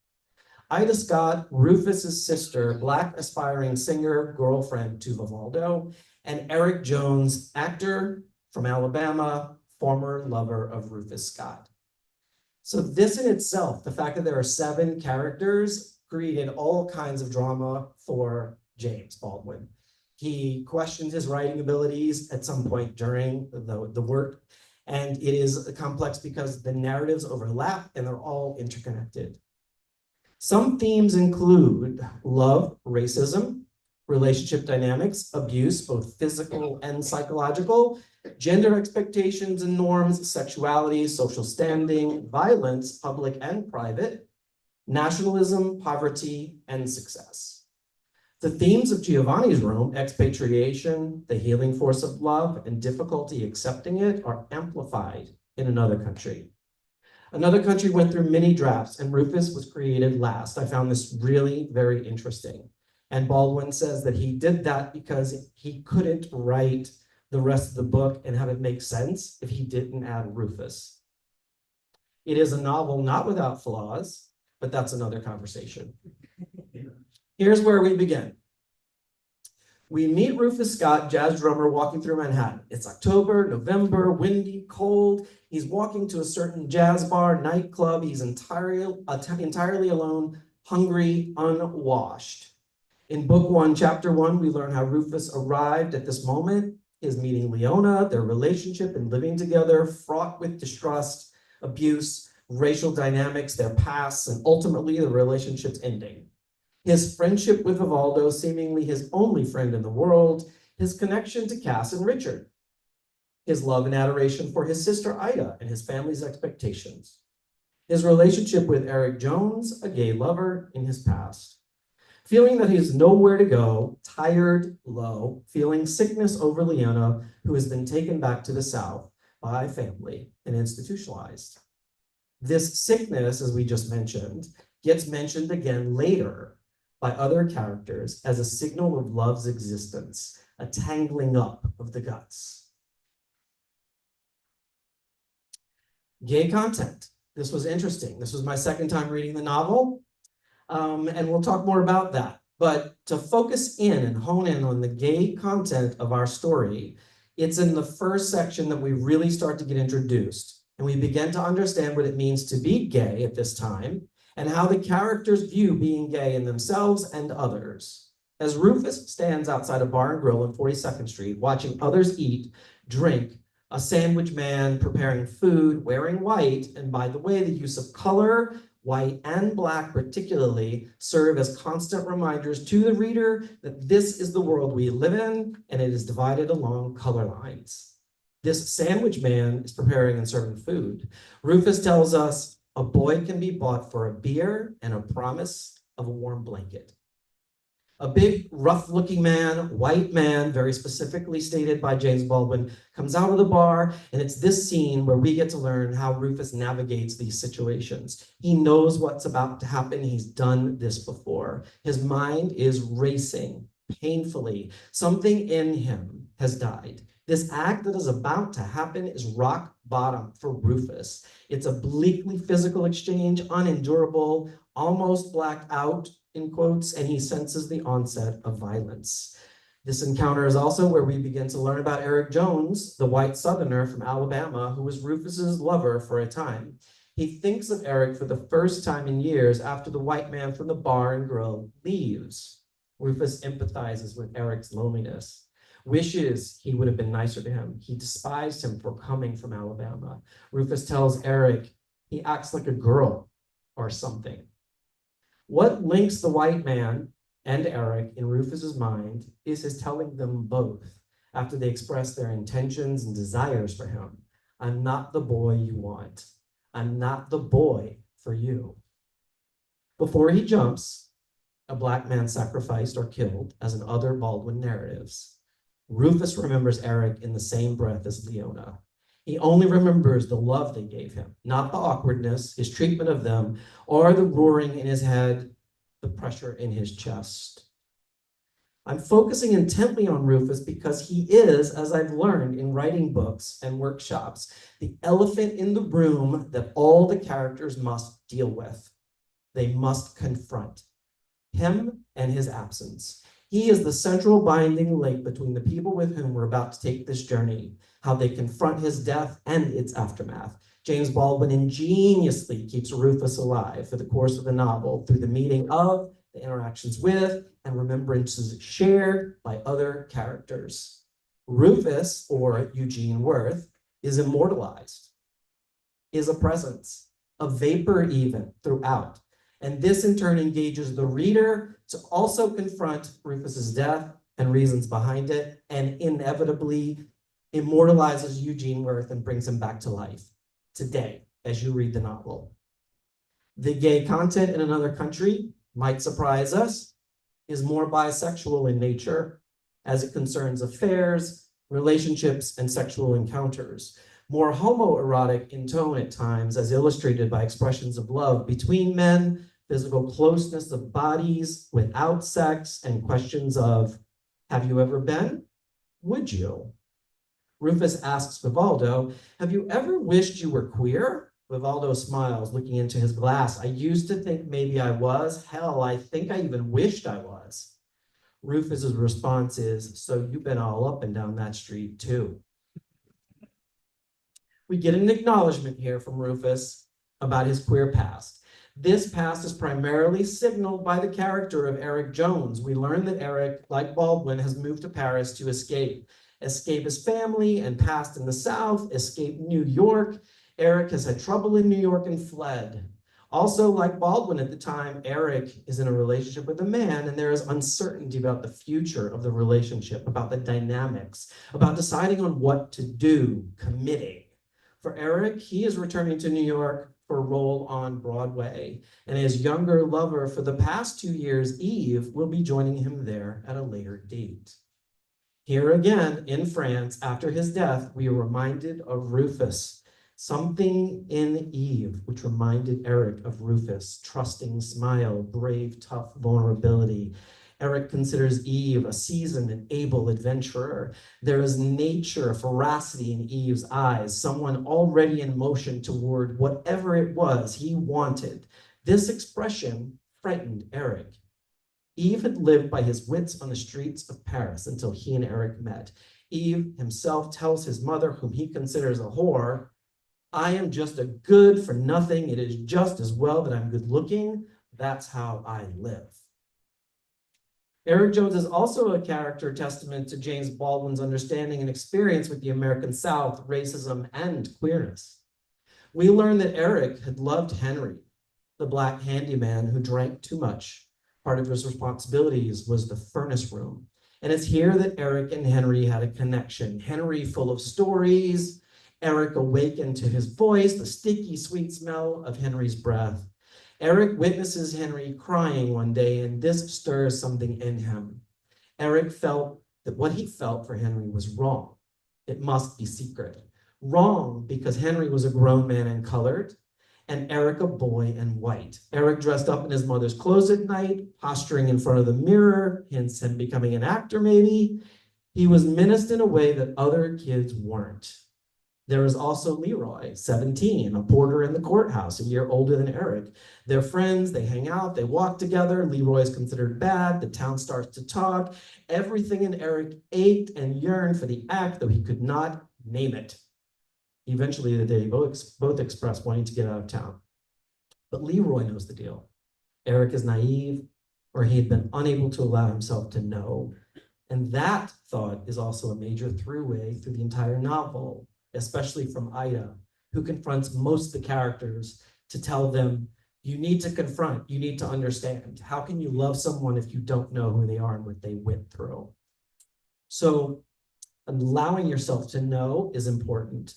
Ida Scott, Rufus's sister, Black aspiring singer, girlfriend to Vivaldo; and Eric Jones, actor from Alabama, former lover of Rufus Scott. So this in itself, the fact that there are 7 characters, created all kinds of drama for James Baldwin. He questioned his writing abilities at some point during the work, and it is complex because the narratives overlap and they're all interconnected. Some themes include love, racism, relationship dynamics, abuse, both physical and psychological, gender expectations and norms, sexuality, social standing, violence, public and private, nationalism, poverty, and success. The themes of Giovanni's Room, expatriation, the healing force of love, and difficulty accepting it, are amplified in Another Country. Another Country went through many drafts, and Rufus was created last. I found this really very interesting. And Baldwin says that he did that because he couldn't write the rest of the book and have it make sense if he didn't add Rufus. It is a novel not without flaws, but that's another conversation. Here's where we begin. We meet Rufus Scott, jazz drummer, walking through Manhattan. It's October, November, windy, cold. He's walking to a certain jazz bar, nightclub. He's entirely alone, hungry, unwashed. In book 1, chapter 1, we learn how Rufus arrived at this moment, his meeting Leona, their relationship and living together, fraught with distrust, abuse, racial dynamics, their pasts, and ultimately the relationship's ending. His friendship with Vivaldo, seemingly his only friend in the world, his connection to Cass and Richard, his love and adoration for his sister Ida and his family's expectations, his relationship with Eric Jones, a gay lover in his past, feeling that he has nowhere to go, tired, low, feeling sickness over Leona, who has been taken back to the South by family and institutionalized. This sickness, as we just mentioned, gets mentioned again later by other characters as a signal of love's existence, a tangling up of the guts. Gay content. This was interesting. This was my second time reading the novel, and we'll talk more about that. But to focus in and hone in on the gay content of our story, it's in the first section that we really start to get introduced, and we begin to understand what it means to be gay at this time, and how the characters view being gay in themselves and others. As Rufus stands outside a bar and grill on 42nd Street, watching others eat, drink, a sandwich man preparing food, wearing white, and by the way, the use of color, white and black particularly, serve as constant reminders to the reader that this is the world we live in, and it is divided along color lines. This sandwich man is preparing and serving food. Rufus tells us, a boy can be bought for a beer and a promise of a warm blanket. A big, rough-looking man, white man, very specifically stated by James Baldwin, comes out of the bar, and it's this scene where we get to learn how Rufus navigates these situations. He knows what's about to happen. He's done this before. His mind is racing painfully. Something in him has died. This act that is about to happen is rock bottom for Rufus. It's a bleakly physical exchange, unendurable, almost blacked out, in quotes, and he senses the onset of violence. This encounter is also where we begin to learn about Eric Jones, the white Southerner from Alabama, who was Rufus's lover for a time. He thinks of Eric for the first time in years after the white man from the bar and grill leaves. Rufus empathizes with Eric's loneliness, wishes he would have been nicer to him. He despised him for coming from Alabama. Rufus tells Eric he acts like a girl or something. What links the white man and Eric in Rufus's mind is his telling them both, after they express their intentions and desires for him, I'm not the boy you want. I'm not the boy for you. Before he jumps, a black man sacrificed or killed, as in other Baldwin narratives. Rufus remembers Eric in the same breath as Leona. He only remembers the love they gave him, not the awkwardness, his treatment of them, or the roaring in his head, the pressure in his chest. I'm focusing intently on Rufus because he is, as I've learned in writing books and workshops, the elephant in the room that all the characters must deal with. They must confront him and his absence. He is the central binding link between the people with whom we're about to take this journey, how they confront his death and its aftermath. James Baldwin ingeniously keeps Rufus alive for the course of the novel through the meeting of, the interactions with, and remembrances shared by other characters. Rufus, or Eugene Worth, is immortalized, is a presence, a vapor even throughout. And this in turn engages the reader to also confront Rufus's death and reasons behind it, and inevitably immortalizes Eugene Worth and brings him back to life today as you read the novel. The gay content in Another Country might surprise us, is more bisexual in nature as it concerns affairs, relationships, and sexual encounters. More homoerotic in tone at times, as illustrated by expressions of love between men, physical closeness of bodies without sex, and questions of, have you ever been? Would you? Rufus asks Vivaldo, have you ever wished you were queer? Vivaldo smiles, looking into his glass. I used to think maybe I was. Hell, I think I even wished I was. Rufus's response is, "So you've been all up and down that street too." We get an acknowledgement here from Rufus about his queer past. This past is primarily signaled by the character of Eric Jones. We learn that Eric, like Baldwin, has moved to Paris to escape his family and past in the South, escape New York. Eric has had trouble in New York and fled. Also, like Baldwin at the time, Eric is in a relationship with a man, and there is uncertainty about the future of the relationship, about the dynamics, about deciding on what to do, committing. For Eric, he is returning to New York for a role on Broadway, and his younger lover for the past 2 years, Eve, will be joining him there at a later date. Here again, in France, after his death, we are reminded of Rufus. Something in Eve, which reminded Eric of Rufus, trusting smile, brave, tough vulnerability. Eric considers Eve a seasoned and able adventurer. There is nature, ferocity in Eve's eyes, someone already in motion toward whatever it was he wanted. This expression frightened Eric. Eve had lived by his wits on the streets of Paris until he and Eric met. Eve himself tells his mother, whom he considers a whore, "I am just a good for nothing. It is just as well that I'm good looking. That's how I live." Eric Jones is also a character testament to James Baldwin's understanding and experience with the American South, racism, and queerness. We learn that Eric had loved Henry, the Black handyman who drank too much. Part of his responsibilities was the furnace room. And it's here that Eric and Henry had a connection. Henry full of stories, Eric awakened to his voice, the sticky, sweet smell of Henry's breath. Eric witnesses Henry crying one day, and this stirs something in him. Eric felt that what he felt for Henry was wrong. It must be secret. Wrong because Henry was a grown man and colored, and Eric a boy and white. Eric dressed up in his mother's clothes at night, posturing in front of the mirror, hence him becoming an actor maybe. He was menaced in a way that other kids weren't. There is also Leroy, 17, a porter in the courthouse, a year older than Eric. They're friends, they hang out, they walk together. Leroy is considered bad, the town starts to talk. Everything in Eric ached and yearned for the act, though he could not name it. Eventually, they both express wanting to get out of town. But Leroy knows the deal. Eric is naive, or he had been unable to allow himself to know. And that thought is also a major throughway through the entire novel, especially from Ida, who confronts most of the characters to tell them, you need to confront, you need to understand. How can you love someone if you don't know who they are and what they went through? So allowing yourself to know is important.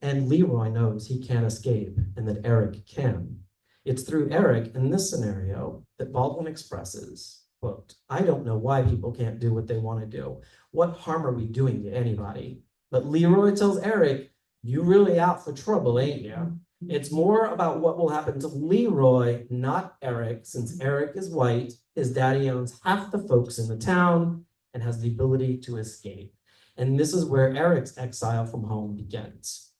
And Leroy knows he can't escape and that Eric can. It's through Eric in this scenario that Baldwin expresses, quote, "I don't know why people can't do what they want to do. What harm are we doing to anybody?" But Leroy tells Eric, "You really out for trouble, ain't you?" It's more about what will happen to Leroy, not Eric, since Eric is white, his daddy owns half the folks in the town, and has the ability to escape. And this is where Eric's exile from home begins.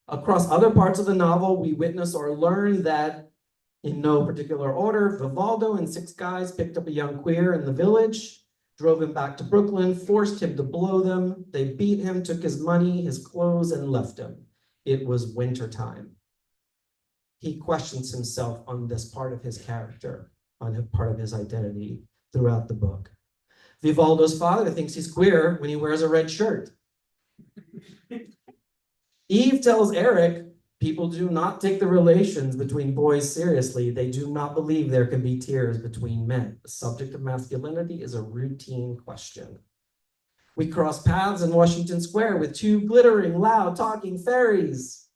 Across other parts of the novel, we witness or learn that, in no particular order, Vivaldo and 6 guys picked up a young queer in the village, drove him back to Brooklyn, forced him to blow them. They beat him, took his money, his clothes, and left him. It was wintertime. He questions himself on this part of his character, on a part of his identity throughout the book. Vivaldo's father thinks he's queer when he wears a red shirt. Eve tells Eric, people do not take the relations between boys seriously. They do not believe there can be tears between men. The subject of masculinity is a routine question. We cross paths in Washington Square with 2 glittering, loud, talking fairies.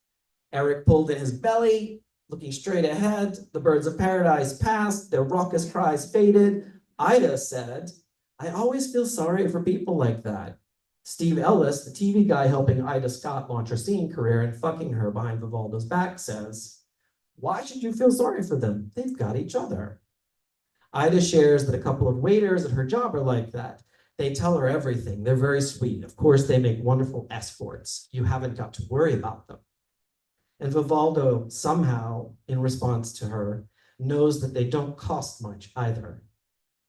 Eric pulled in his belly, looking straight ahead. The birds of paradise passed. Their raucous cries faded. Ida said, "I always feel sorry for people like that." Steve Ellis, the TV guy helping Ida Scott launch her singing career and fucking her behind Vivaldo's back, says, "Why should you feel sorry for them? They've got each other." Ida shares that a couple of waiters at her job are like that. They tell her everything. They're very sweet. Of course, they make wonderful escorts. You haven't got to worry about them. And Vivaldo somehow, in response to her, knows that they don't cost much either.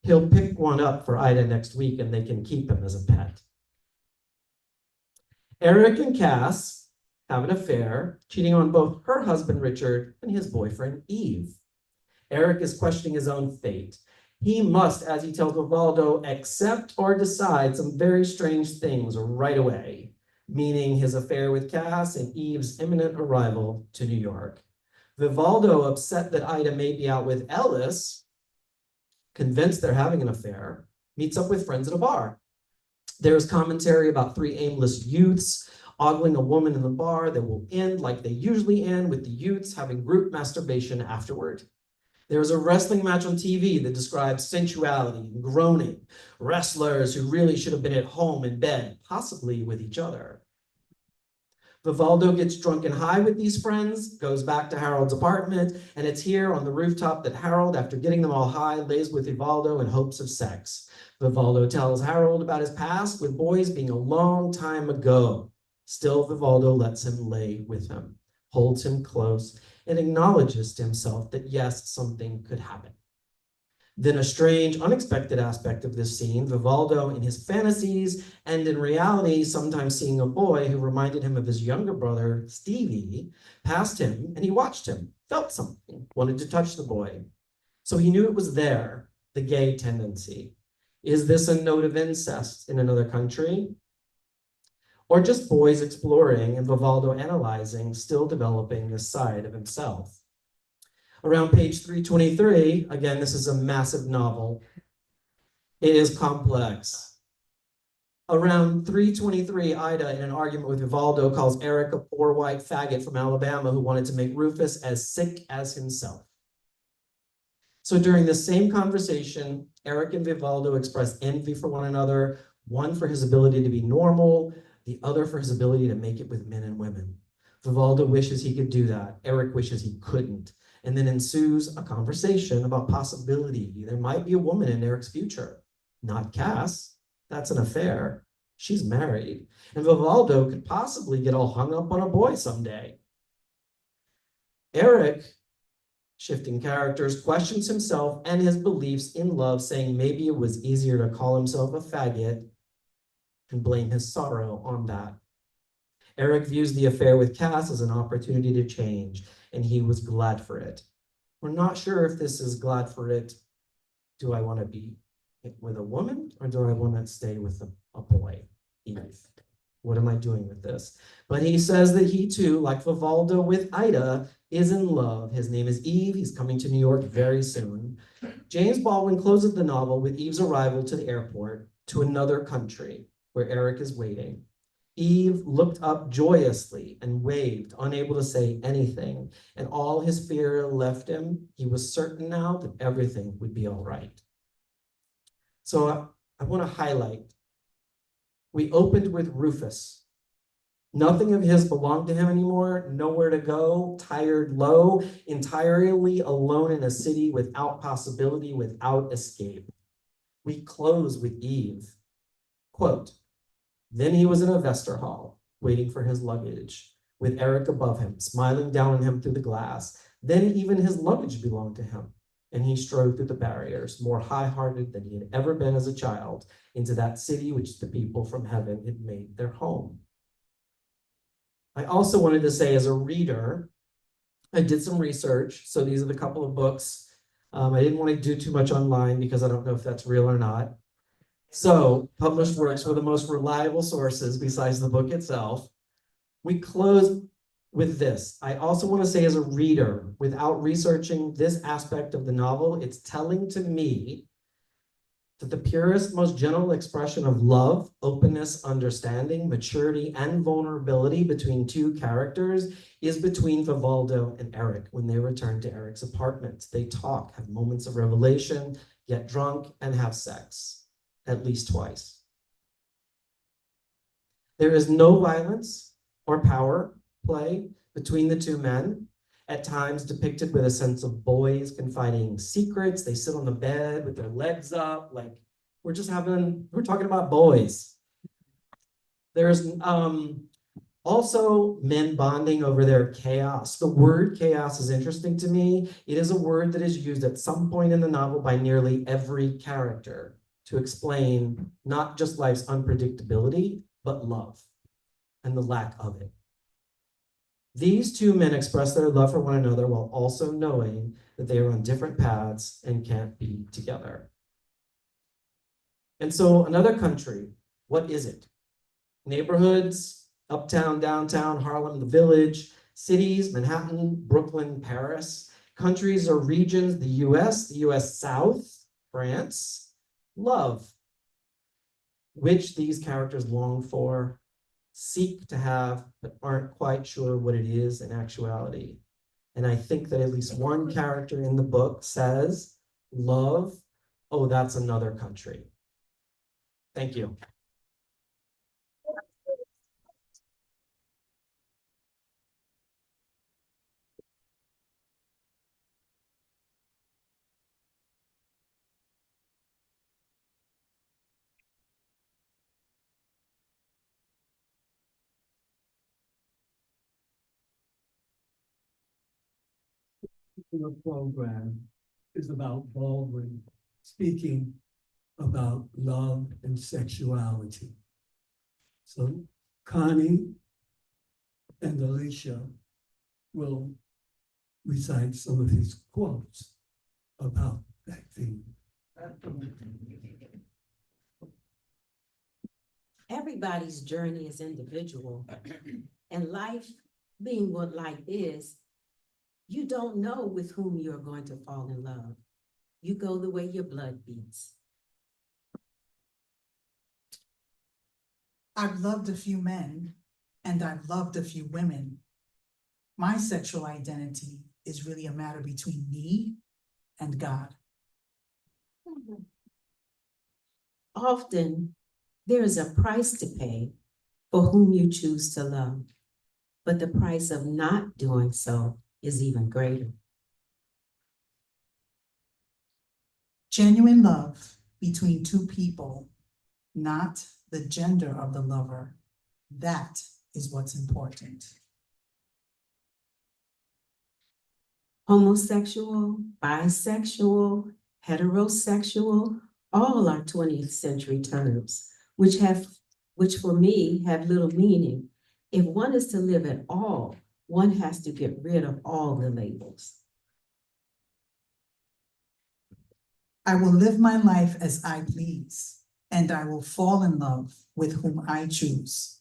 He'll pick one up for Ida next week and they can keep him as a pet. Eric and Cass have an affair, cheating on both her husband, Richard, and his boyfriend, Eve. Eric is questioning his own fate. He must, as he tells Vivaldo, accept or decide some very strange things right away, meaning his affair with Cass and Eve's imminent arrival to New York. Vivaldo, upset that Ida may be out with Ellis, convinced they're having an affair, meets up with friends at a bar. There's commentary about three aimless youths ogling a woman in the bar that will end like they usually end, with the youths having group masturbation afterward. There's a wrestling match on TV that describes sensuality and groaning, wrestlers who really should have been at home in bed, possibly with each other. Vivaldo gets drunk and high with these friends, goes back to Harold's apartment, and it's here on the rooftop that Harold, after getting them all high, lays with Vivaldo in hopes of sex. Vivaldo tells Harold about his past with boys being a long time ago. Still, Vivaldo lets him lay with him, holds him close, and acknowledges to himself that yes, something could happen. Then a strange, unexpected aspect of this scene, Vivaldo in his fantasies and in reality, sometimes seeing a boy who reminded him of his younger brother, Stevie, passed him and he watched him, felt something, wanted to touch the boy. So he knew it was there, the gay tendency. Is this a note of incest in another country? Or just boys exploring and Vivaldo analyzing, still developing this side of himself? Around page 323, again, this is a massive novel. It is complex. Around 323, Ida, in an argument with Vivaldo, calls Eric a poor white faggot from Alabama who wanted to make Rufus as sick as himself. So during the same conversation, Eric and Vivaldo express envy for one another, one for his ability to be normal, the other for his ability to make it with men and women. Vivaldo wishes he could do that. Eric wishes he couldn't. And then ensues a conversation about possibility. There might be a woman in Eric's future. Not Cass. That's an affair. She's married. And Vivaldo could possibly get all hung up on a boy someday. Eric, shifting characters, questions himself and his beliefs in love, saying maybe it was easier to call himself a faggot and blame his sorrow on that. Eric views the affair with Cass as an opportunity to change, and he was glad for it. We're not sure if this is glad for it. Do I want to be with a woman or do I want to stay with a boy? Eve. What am I doing with this? But he says that he too, like Vivaldo with Ida, is in love. His name is Eve. He's coming to New York very soon. James Baldwin closes the novel with Eve's arrival to the airport to another country where Eric is waiting. Eve looked up joyously and waved, unable to say anything, and all his fear left him. He was certain now that everything would be all right. So I want to highlight, we opened with Rufus. Nothing of his belonged to him anymore, nowhere to go, tired low, entirely alone in a city without possibility, without escape. We close with Eve. Quote, then he was in a Vester hall, waiting for his luggage, with Eric above him, smiling down on him through the glass. Then even his luggage belonged to him, and he strode through the barriers, more high-hearted than he had ever been as a child, into that city which the people from heaven had made their home. I also wanted to say, as a reader, I did some research. So these are the couple of books. I didn't want to do too much online because I don't know if that's real or not. So published works were the most reliable sources besides the book itself. We close with this. I also want to say, as a reader, without researching this aspect of the novel, it's telling to me that the purest, most gentle expression of love, openness, understanding, maturity, and vulnerability between two characters is between Vivaldo and Eric when they return to Eric's apartment. They talk, have moments of revelation, get drunk, and have sex. At least twice. There is no violence or power play between the two men, at times depicted with a sense of boys confiding secrets. They sit on the bed with their legs up, like we're talking about boys. There's Also, men bonding over their chaos. The word chaos is interesting to me. It is a word that is used at some point in the novel by nearly every character to explain not just life's unpredictability, but love and the lack of it. These two men express their love for one another while also knowing that they are on different paths and can't be together. And so another country, what is it? Neighborhoods, uptown, downtown, Harlem, the Village, cities, Manhattan, Brooklyn, Paris, countries or regions, the US South, France, love, which these characters long for, seek to have, but aren't quite sure what it is in actuality. And I think that at least one character in the book says, love, oh, that's another country. Thank you. The program is about Baldwin speaking about love and sexuality. So Connie and Alicia will recite some of his quotes about that theme. Everybody's journey is individual, and life being what life is, you don't know with whom you're going to fall in love. You go the way your blood beats. I've loved a few men and I've loved a few women. My sexual identity is really a matter between me and God. Often, there is a price to pay for whom you choose to love, but the price of not doing so is even greater. Genuine love between two people, not the gender of the lover. That is what's important. Homosexual, bisexual, heterosexual, all are 20th century terms, which for me have little meaning. If one is to live at all, one has to get rid of all the labels. I will live my life as I please, and I will fall in love with whom I choose.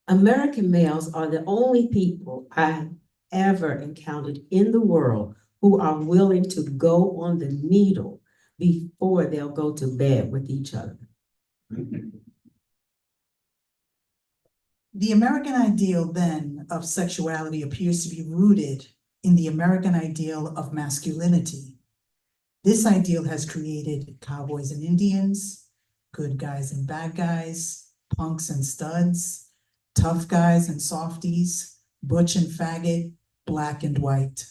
American males are the only people I ever encountered in the world who are willing to go on the needle before they'll go to bed with each other. The American ideal then of sexuality appears to be rooted in the American ideal of masculinity. This ideal has created cowboys and Indians, good guys and bad guys, punks and studs, tough guys and softies, butch and faggot, black and white.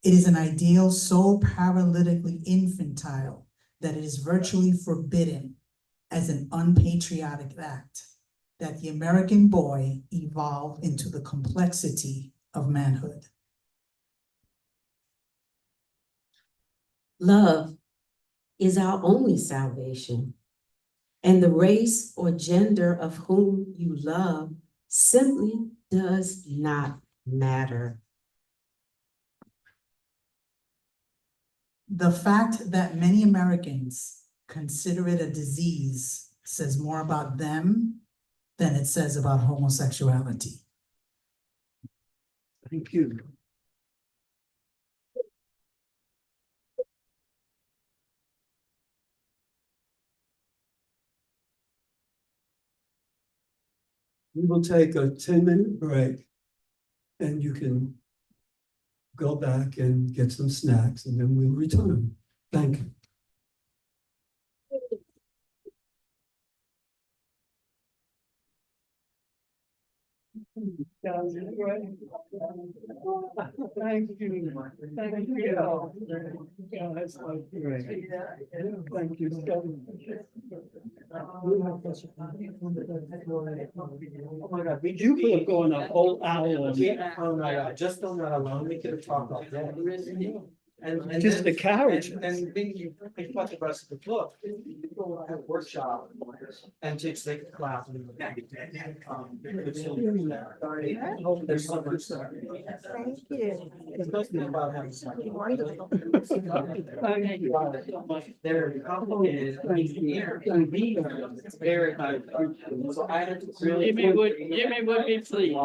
It is an ideal so paralytically infantile that it is virtually forbidden as an unpatriotic act that the American boy evolve into the complexity of manhood. Love is our only salvation, and the race or gender of whom you love simply does not matter. The fact that many Americans consider it a disease says more about them than it says about homosexuality. Thank you. We will take a 10-minute break and you can go back and get some snacks and then we'll return. Thank you. Thank you. Thank you. Yeah, that's like great. Thank you so much. Oh my God, you could have gone a whole hour. Oh my God, just on that alone, we could have talked all day. And Just the carriage. And then you thought the rest of the book, you go have a workshop and teach the class. There's so much. Thank you. Especially about having. Wonderful. Thank you. They're complicated. It's very hard. So I had to really. Jimmy would be pleased.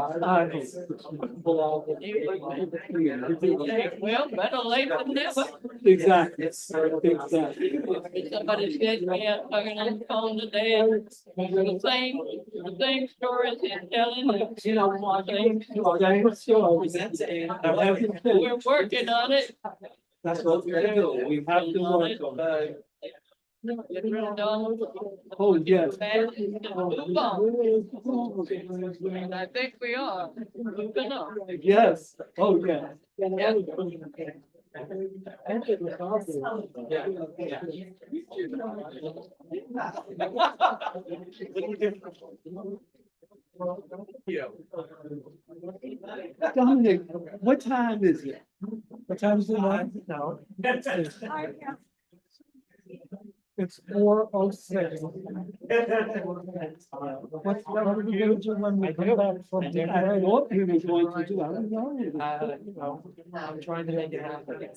Well, better late than never. Exactly. Exactly. Somebody said we had talking on the phone today, the same stories he's telling, You know, we're working on it. that's what we're doing. We have to work on it. Get rid of all Oh, yes. bad and move on. And I think we are moving on. Yes, oh, yeah. Dominic, what time is it? What time is it now? No. It's 4:06. What are we gonna do when we come back from the? I thought we were going to do, I don't know. I'm trying to make it happen.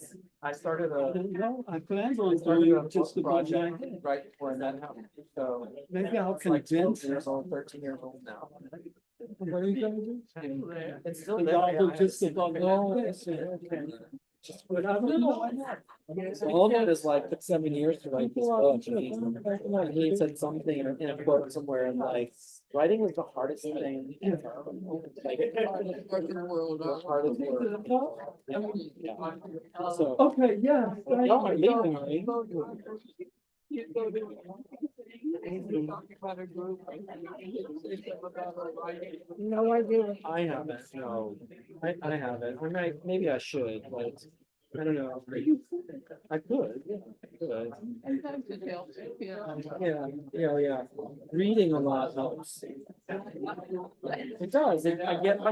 I started No, I plan on doing just the budget. right before that happened, so. Maybe I'll It's like 12 convince. years old, 13 years old now. What are you gonna do? It's still The there. dog will yeah, just it's- above all this, okay. But I don't know. So all of it is like, took 7 years to write this book. And he said something in a quote somewhere, and like, writing is the hardest thing. ever. Like, the hardest work. So. Okay, yeah. Y'all are leaving, are you? No, I do. I haven't, no. I haven't. I might, maybe I should, but I don't know. I could, yeah, I could. Sometimes it helps, yeah. Yeah. Reading a lot helps. It does. I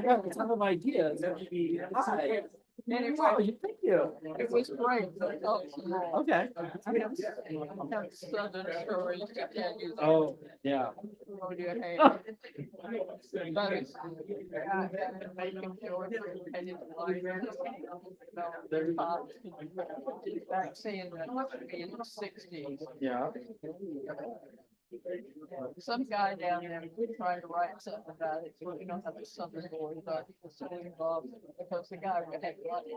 got a ton of ideas. Hi. Anyway, Wow, thank you. it was great. Okay. I have southern stories to tell you. Oh, yeah. Hold your hand. But it's- I have to make him sure that and his wife, their father, back saying that must be in the 60s. Yeah. Some guy down there was trying to write something about it, so we don't have a southern boy, but he was so involved because the guy had money.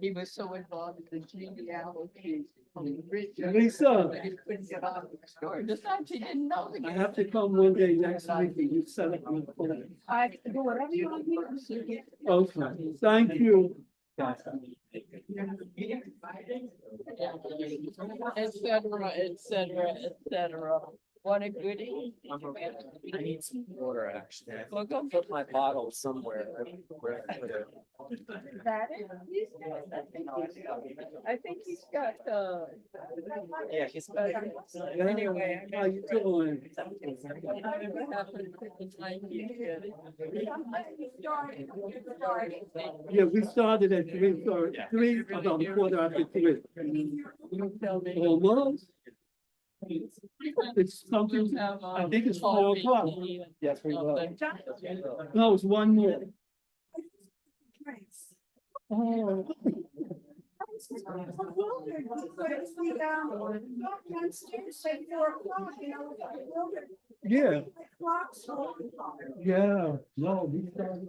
He was so involved in the genealogy of the rich. Lisa. That he couldn't get on with the story. Besides, he didn't know the I guy. have to come one day next week and you set up my phone. I can do whatever you want me to do. Okay, thank you. Et cetera. What a goodie. I need some water, actually. I Well, go put my bottle somewhere. Where I put it. That is, I think he's got, Yeah, he's. anyway. How you doing? Whatever happened to the 90s? Yeah, we started at 3, about a quarter after 3. You tell me. Almost. It's something, I think it's 4 o'clock. Yes, we will. No, it's one more. Oh. Yeah. Yeah, no, we started.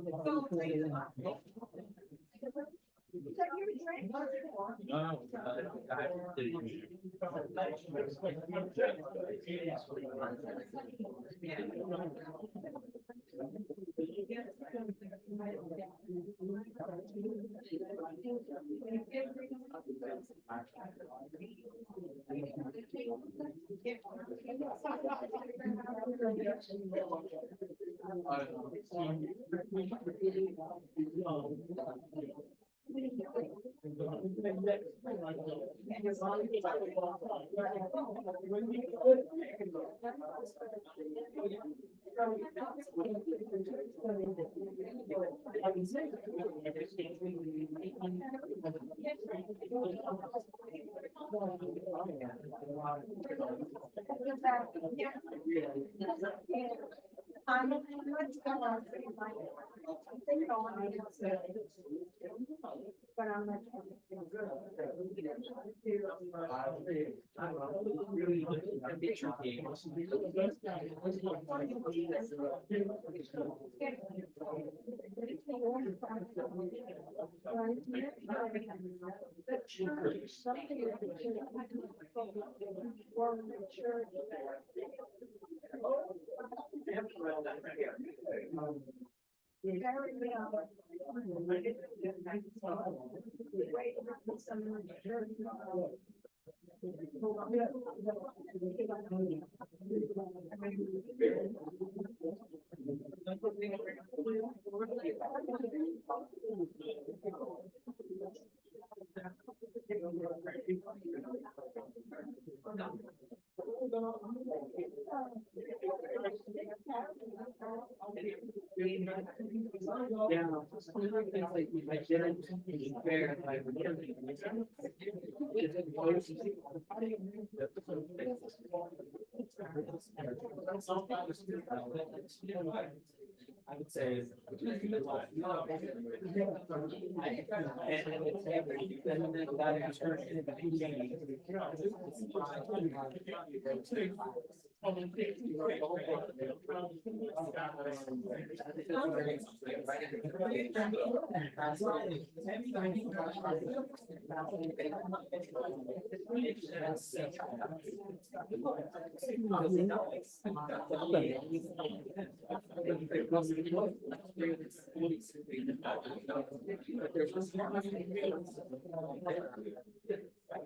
I would say.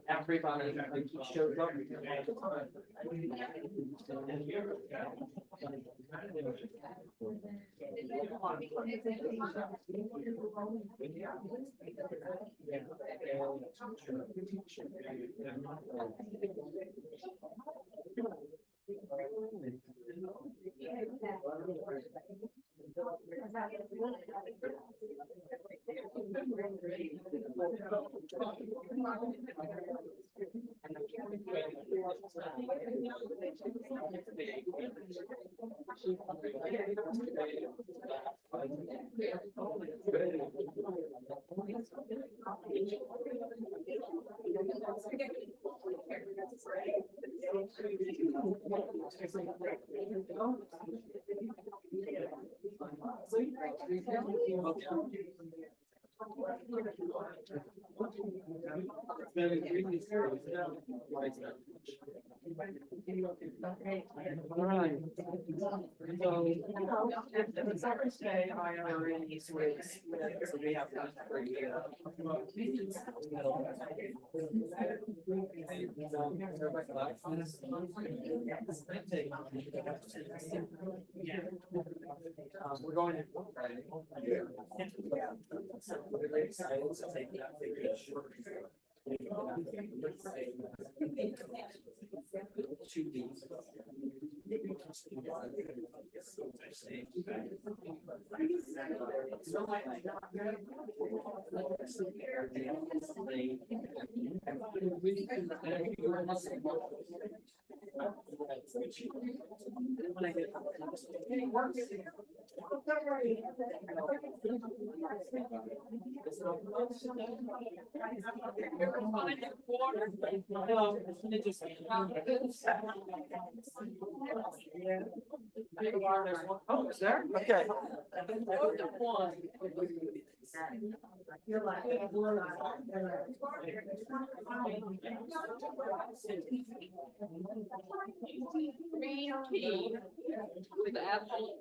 Everybody shows up. All right. Say IRAs with, so we have that for a year. We're going to. We're very excited to take that vacation. 2 weeks. Oh, is there? Okay. Green key with apple.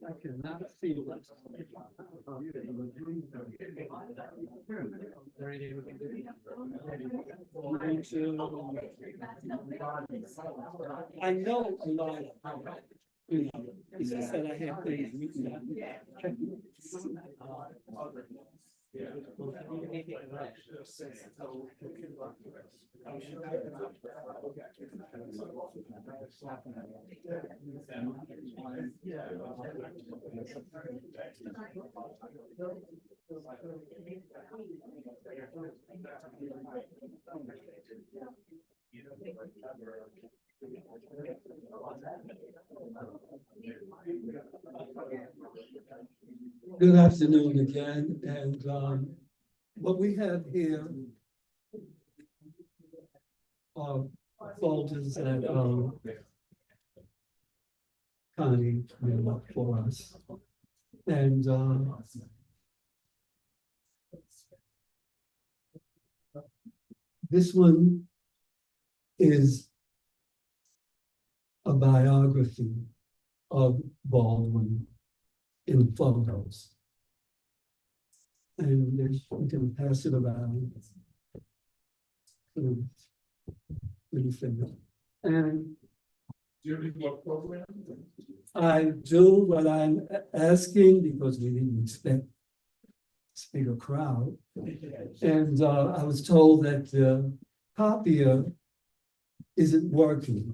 I cannot see what's. I know a lot. You know, it's just that I have things written down. Good afternoon again, and what we have here are folders that Connie made up for us. And this one is a biography of Baldwin in photos. And we can pass it around. Pretty figure. And I do what I'm asking because we didn't expect this bigger crowd. And I was told that the copier isn't working.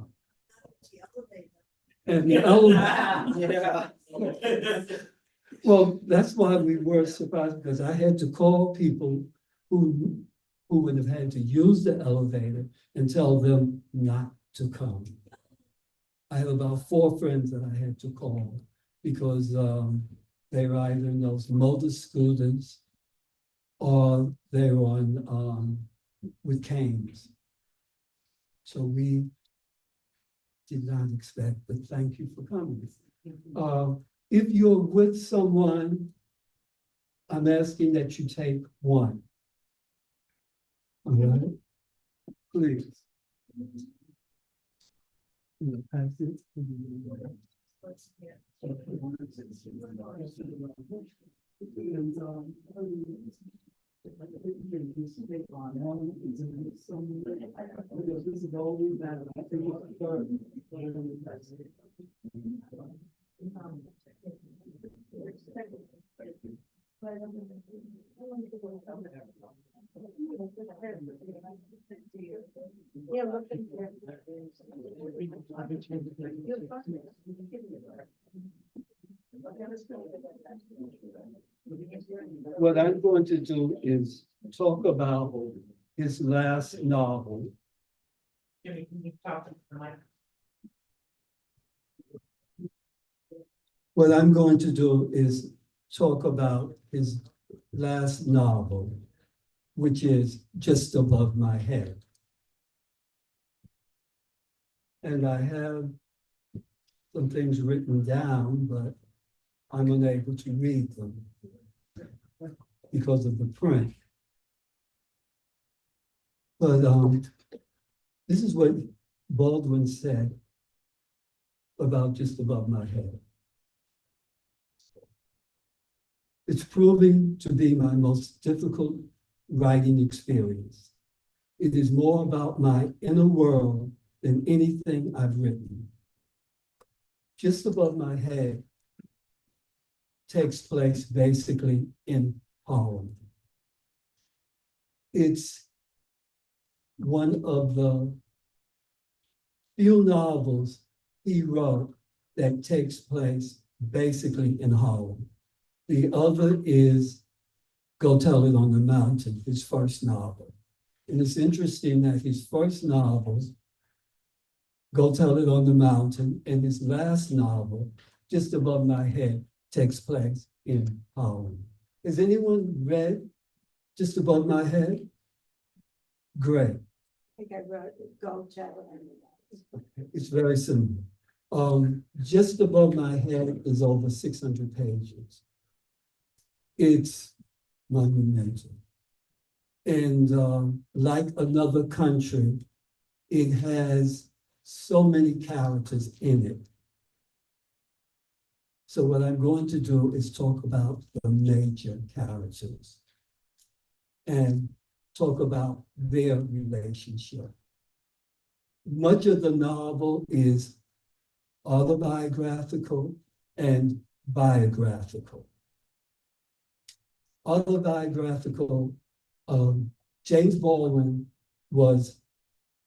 And the elevator. Well, that's why we were surprised, because I had to call people who would have had to use the elevator and tell them not to come. I have about 4 friends that I had to call because they were either in those motor scooters or they were on with canes. So we did not expect, but thank you for coming. If you're with someone, I'm asking that you take one. All right, please. Pass it. This is always that I think it's third. What I'm going to do is talk about his last novel. What I'm going to do is talk about his last novel, which is Just Above My Head. And I have some things written down, but I'm unable to read them because of the print. But this is what Baldwin said about Just Above My Head. It's proving to be my most difficult writing experience. It is more about my inner world than anything I've written. Just Above My Head takes place basically in Harlem. It's one of the few novels he wrote that takes place basically in Harlem. The other is Go Tell It on the Mountain, his first novel. And it's interesting that his first novel, Go Tell It on the Mountain, and his last novel, Just Above My Head, takes place in Harlem. Has anyone read Just Above My Head? Great. I think I wrote Go Tell It. It's very similar. Just Above My Head is over 600 pages. It's monumental. And like Another Country, it has so many characters in it. So what I'm going to do is talk about the major characters and talk about their relationship. Much of the novel is autobiographical and biographical. Autobiographical, James Baldwin was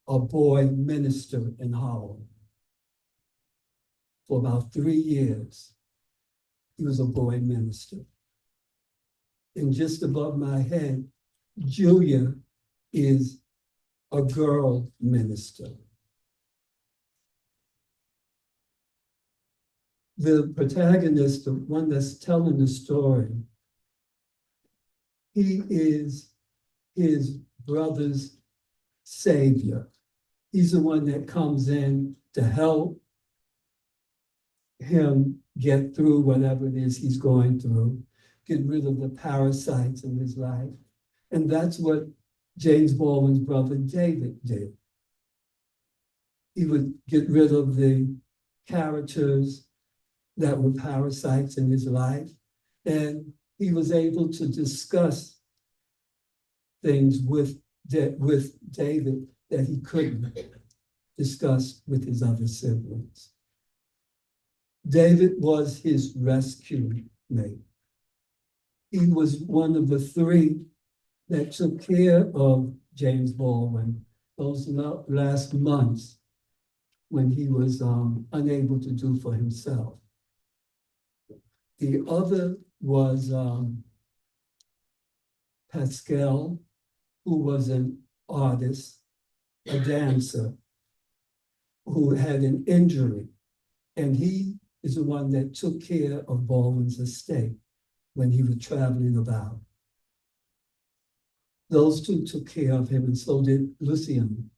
a boy minister in Harlem for about 3 years. He was a boy minister. And Just Above My Head, Julia is a girl minister. The protagonist, the one that's telling the story, he is his brother's savior. He's the one that comes in to help him get through whatever it is he's going through, get rid of the parasites in his life. And that's what James Baldwin's brother David did. He would get rid of the characters that were parasites in his life, and he was able to discuss things with David that he couldn't discuss with his other siblings. David was his rescue mate. He was one of the 3 that took care of James Baldwin those last months when he was unable to do for himself. The other was Pascal, who was an artist, a dancer, who had an injury. And he is the one that took care of Baldwin's estate when he was traveling about. Those 2 took care of him, and so did Lucien,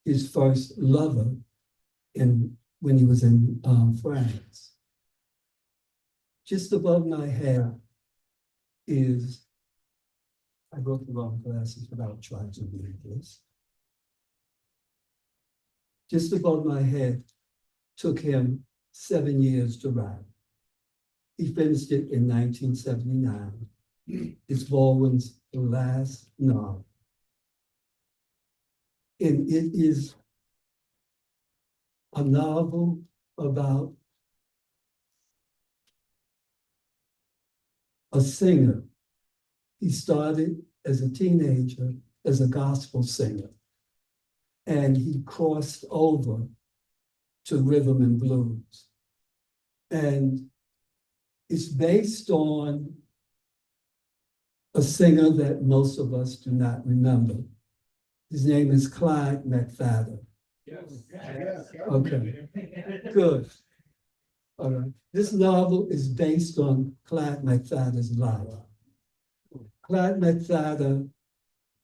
his first lover, when he was in France. Just Above My Head is, I wrote the wrong glasses, but I'll try to read this. Just Above My Head took him 7 years to write. He finished it in 1979. It's Baldwin's last novel. And it is a novel about a singer. He started as a teenager as a gospel singer, and he crossed over to rhythm and blues. And it's based on a singer that most of us do not remember. His name is Clyde McFadden. Yes. Okay, good. All right, this novel is based on Clyde McFadden's life. Clyde McFadden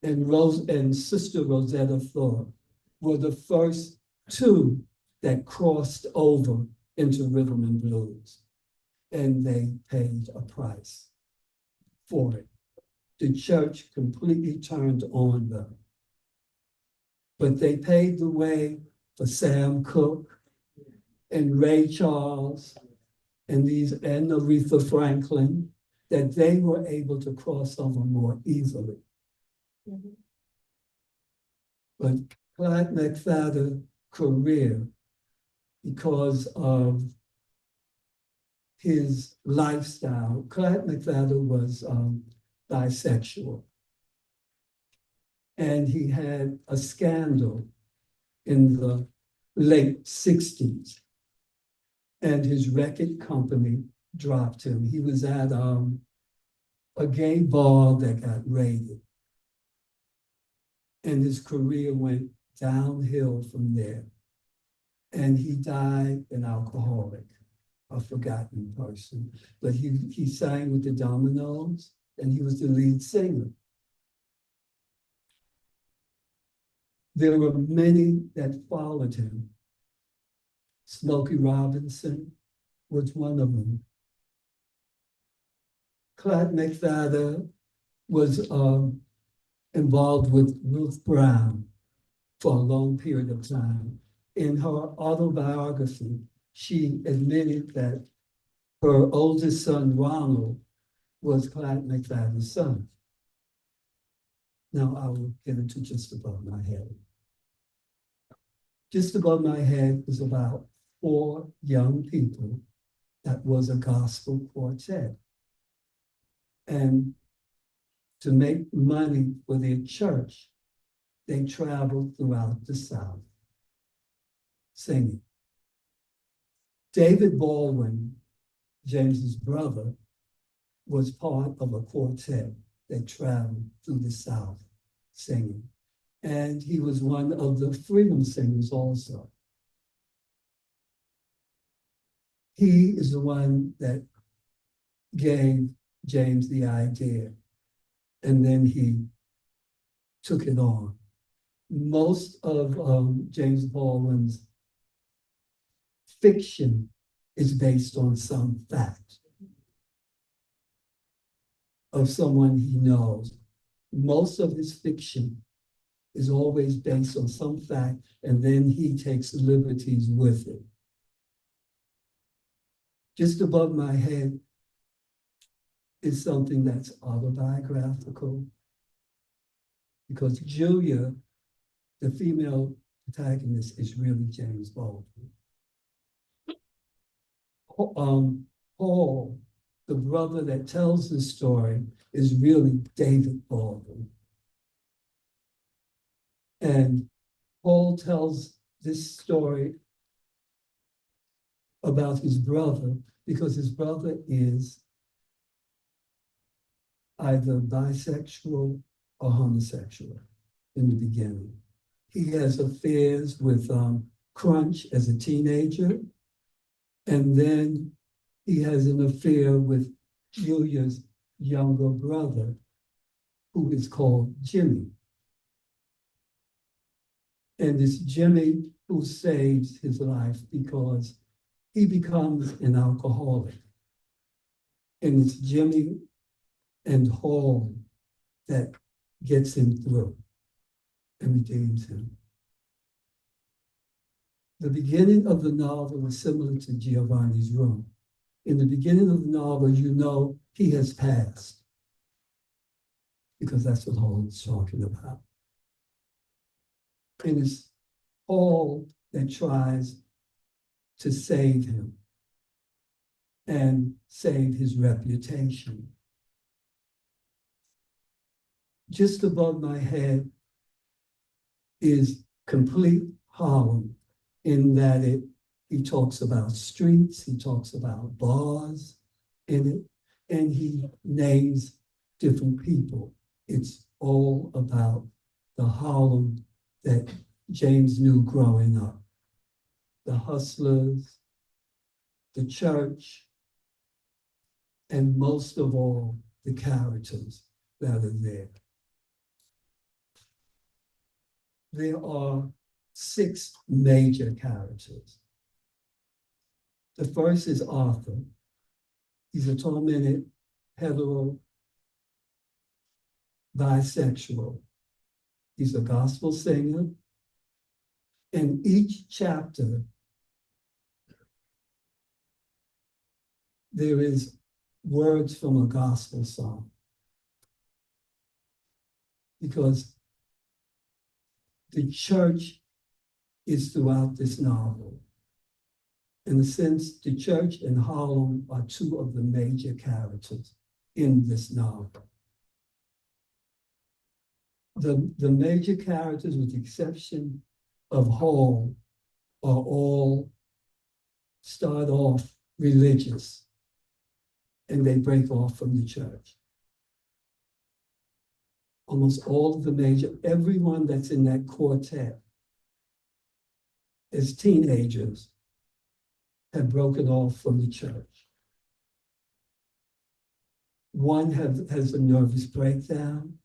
and Sister Rosetta Thorpe were the first two that crossed over into rhythm and blues, and they paid a price for it. The church completely turned on them. But they paved the way for Sam Cooke and Ray Charles and Aretha Franklin, that they were able to cross over more easily. But Clyde McFadden's career, because of his lifestyle, Clyde McFadden was bisexual. And he had a scandal in the late 60s. And his record company dropped him. He was at a gay bar that got raided. And his career went downhill from there. And he died an alcoholic, a forgotten person. But he sang with the Dominoes, and he was the lead singer. There were many that followed him. Smokey Robinson was one of them. Clyde McFadden was involved with Ruth Brown for a long period of time. In her autobiography, she admitted that her oldest son, Ronald, was Clyde McFadden's son. Now I will get into Just Above My Head. Just Above My Head was about 4 young people that was a gospel quartet. And to make money for their church, they traveled throughout the South singing. David Baldwin, James's brother, was part of a quartet that traveled through the South singing. And he was one of the freedom singers also. He is the one that gave James the idea, and then he took it on. Most of James Baldwin's fiction is based on some fact of someone he knows. Most of his fiction is always based on some fact, and then he takes liberties with it. Just Above My Head is something that's autobiographical, because Julia, the female protagonist, is really James Baldwin. Paul, the brother that tells the story, is really David Baldwin. And Paul tells this story about his brother because his brother is either bisexual or homosexual in the beginning. He has affairs with Crunch as a teenager, and then he has an affair with Julia's younger brother, who is called Jimmy. And it's Jimmy who saves his life because he becomes an alcoholic. And it's Jimmy and Hall that gets him through and redeems him. The beginning of the novel is similar to Giovanni's Room. In the beginning of the novel, you know he has passed, because that's what Hall is talking about. And it's Hall that tries to save him and save his reputation. Just Above My Head is complete Harlem in that he talks about streets, he talks about bars in it, and he names different people. It's all about the Harlem that James knew growing up. The hustlers, the church, and most of all, the characters that are there. There are 6 major characters. The first is Arthur. He's a tormented hetero bisexual. He's a gospel singer. And each chapter, there is words from a gospel song. Because the church is throughout this novel. In a sense, the church and Harlem are 2 of the major characters in this novel. The major characters, with the exception of Hall, are all start off religious and they break off from the church. Almost all of the major, everyone that's in that quartet as teenagers have broken off from the church. One has a nervous breakdown.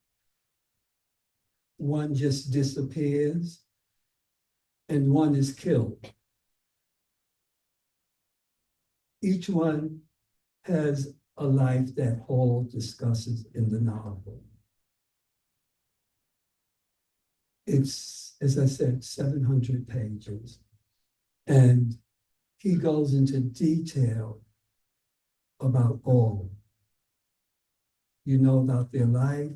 One just disappears. And one is killed. Each one has a life that Hall discusses in the novel. It's, as I said, 700 pages. And he goes into detail about all. You know about their life.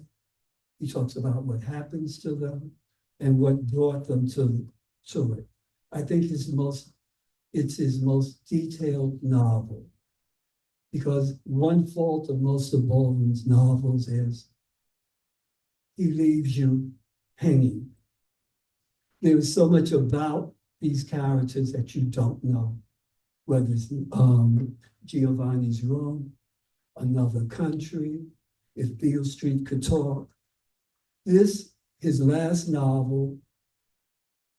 He talks about what happens to them and what brought them to it. I think it's his most detailed novel. Because one fault of most of Baldwin's novels is he leaves you hanging. There is so much about these characters that you don't know, whether it's Giovanni's Room, Another Country, If Beale Street Could Talk. This, his last novel,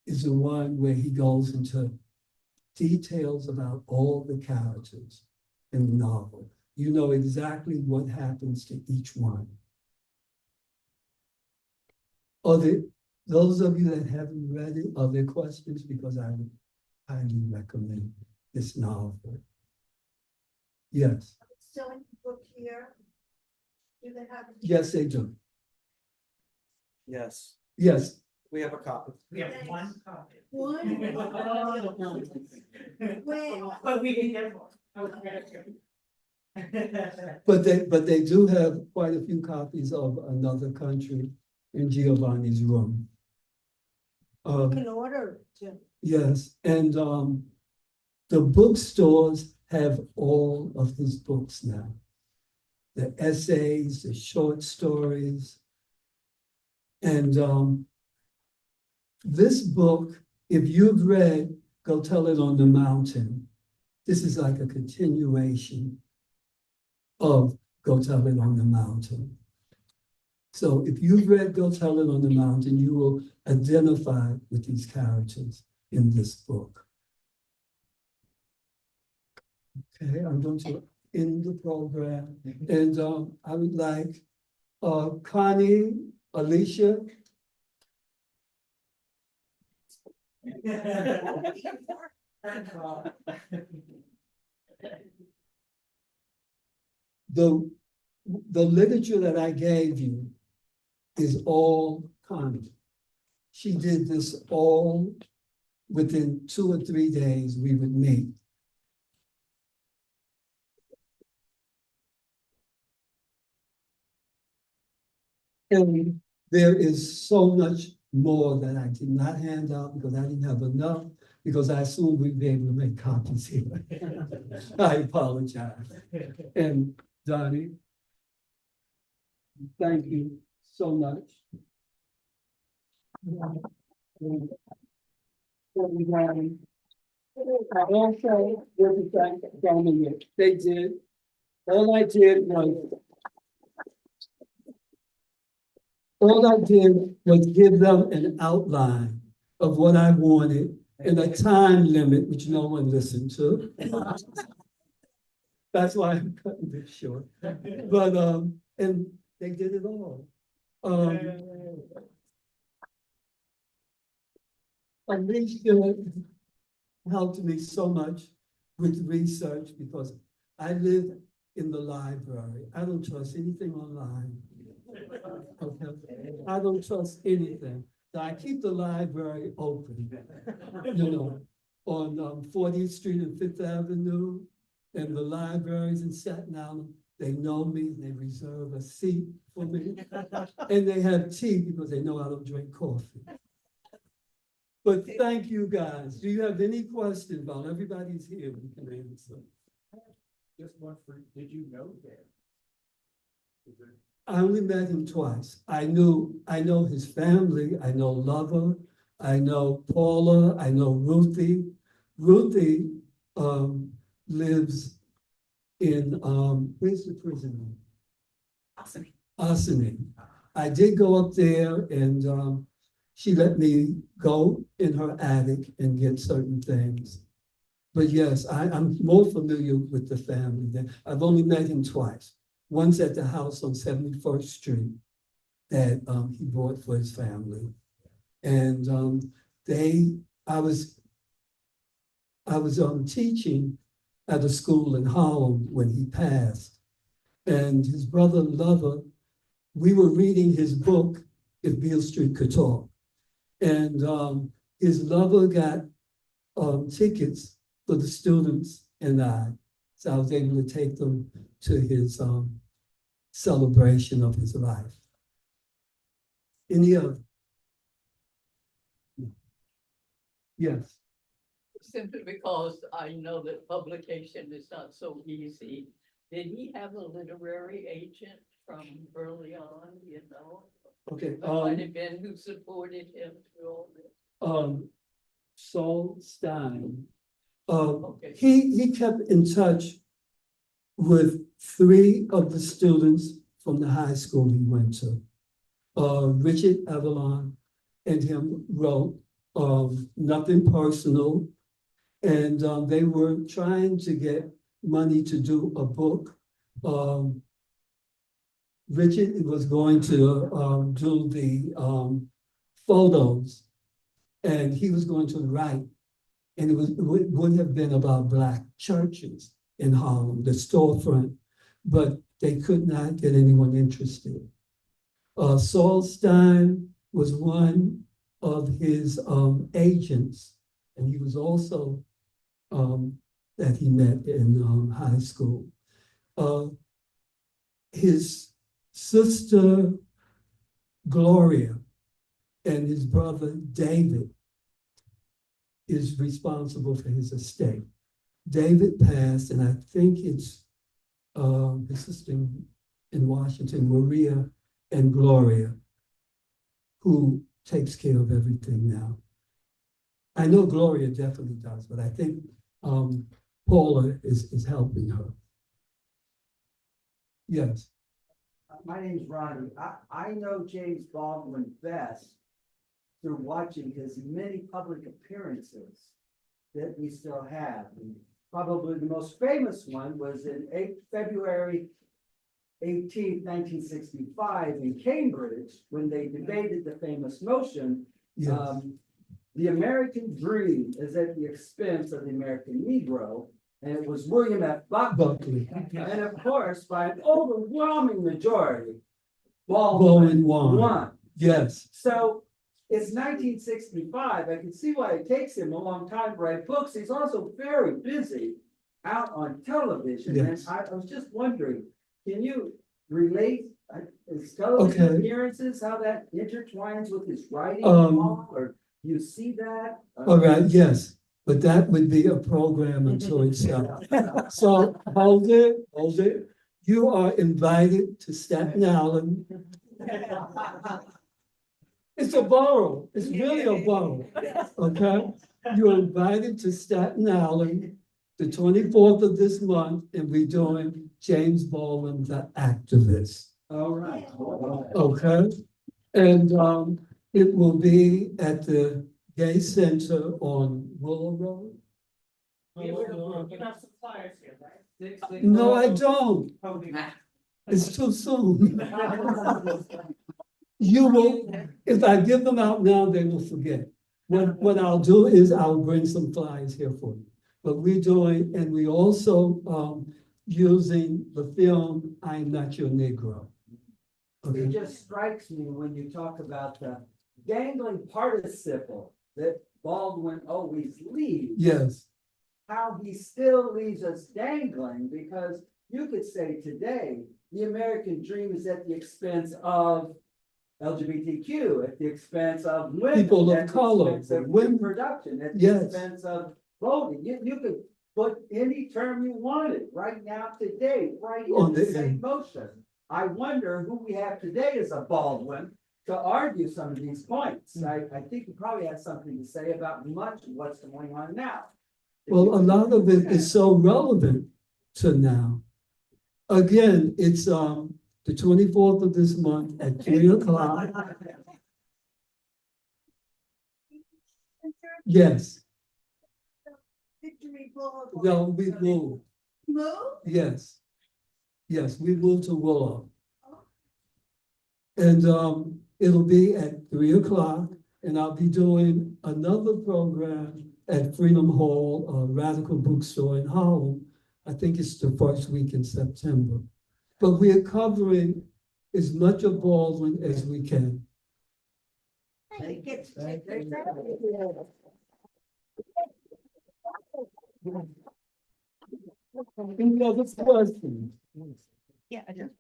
is the one where he goes into details about all the characters in the novel. You know exactly what happens to each one. Those of you that haven't read it, are there questions? Because I would highly recommend this novel. Yes. Still in the book here? Do they have? Yes, they do. Yes, Yes, we have a copy. We have one copy. One? Well, But we can get more. but they do have quite a few copies of Another Country in Giovanni's Room. you can order to. Yes, and the bookstores have all of his books now. The essays, the short stories. And this book, if you've read Go Tell It on the Mountain, this is like a continuation of Go Tell It on the Mountain. So if you've read Go Tell It on the Mountain, you will identify with these characters in this book. Okay, I'm going to end the program. And I would like Connie, Alicia. The literature that I gave you is all Connie. She did this all within 2 or 3 days we would meet. And there is so much more that I did not hand out because I didn't have enough, because I assumed we'd be able to make copies here. I apologize. And Donnie, thank you so much. I also want to thank Dominic. They did. All I did was give them an outline of what I wanted and a time limit, which no one listened to. That's why I'm cutting this short. But, and they did it all. Alicia helped me so much with research because I live in the library. I don't trust anything online. Okay, I don't trust anything. So I keep the library open, on 40th Street and Fifth Avenue, and the libraries in Staten Island. They know me, they reserve a seat for me, and they have tea because they know I don't drink coffee. But thank you, guys. Do you have any questions? While everybody's here, we can answer. Just one for, did you know that? I only met him twice. I know his family. I know Lover. I know Paula. I know Ruthie. Ruthie lives in where's the prison? Ossining. I did go up there, and she let me go in her attic and get certain things. But yes, I'm more familiar with the family than I've only met him twice. Once at the house on 71st Street that he bought for his family. And I was teaching at a school in Harlem when he passed. And his brother Lover, we were reading his book, If Beale Street Could Talk. And his lover got tickets for the students and I. So I was able to take them to his celebration of his life. Any other? Yes. Simply because I know that publication is not so easy. Did he have a literary agent from early on, Okay. That might have been who supported him through all this? Saul Stein. Okay. He kept in touch with 3 of the students from the high school he went to. Richard Avalon and him wrote Nothing Personal, and they were trying to get money to do a book. Richard was going to do the photos, and he was going to write, and it would have been about Black churches in Harlem, the storefront, but they could not get anyone interested. Saul Stein was one of his agents, and he was also that he met in high school. His sister Gloria and his brother David is responsible for his estate. David passed, and I think it's his sister in Washington, Maria and Gloria, who takes care of everything now. I know Gloria definitely does, but I think Paula is helping her. Yes. My name's Ronnie. I know James Baldwin best through watching his many public appearances that we still have. And probably the most famous one was in February 18th, 1965 in Cambridge, when they debated the famous motion, Yes. the American dream is at the expense of the American Negro. And it was William F. Buckley. And of course, by an overwhelming majority, Baldwin won. Yes. So it's 1965. I can see why it takes him a long time to write books. He's also very busy out on television. Yes. And I was just wondering, can you relate his television Okay. appearances, how that intertwines with his writing, or you see that? All right, yes, but that would be a program unto itself. So hold it. You are invited to Staten Island. It's a borough. It's really a borough. Okay? You're invited to Staten Island the 24th of this month, and we're doing James Baldwin, the activist. All right. Okay? And it will be at the Gay Center on Willow Road. have some flyers here, right? No, I don't. It's too soon. You will, if I give them out now, they will forget. What I'll do is I'll bring some flyers here for you. But we're doing, and we also, using the film, I Am Not Your Negro. It Okay, just strikes me when you talk about the dangling participle that Baldwin always leaves. yes, How he still leaves us dangling, because you could say today, the American dream is at the expense of LGBTQ, at the expense of women. People of at the color, expense of women. reproduction, at the Yes. expense of voting. You could put any term you wanted right now today, right On in the the same end. motion. I wonder who we have today as a Baldwin to argue some of these points. I think you probably have something to say about much of what's going on now. well, a lot of it is so relevant to now. Again, it's, the 24th of this month at 3:00. Yes, Victory Boulevard. no, we moved. Move? Yes. Yes, we moved to Willow. And it'll be at 3:00, and I'll be doing another program at Freedom Hall, Radical Bookstore in Harlem. I think it's the first week in September. But we're covering as much of Baldwin as we can. They get to take their. Any other questions? Yeah, I just.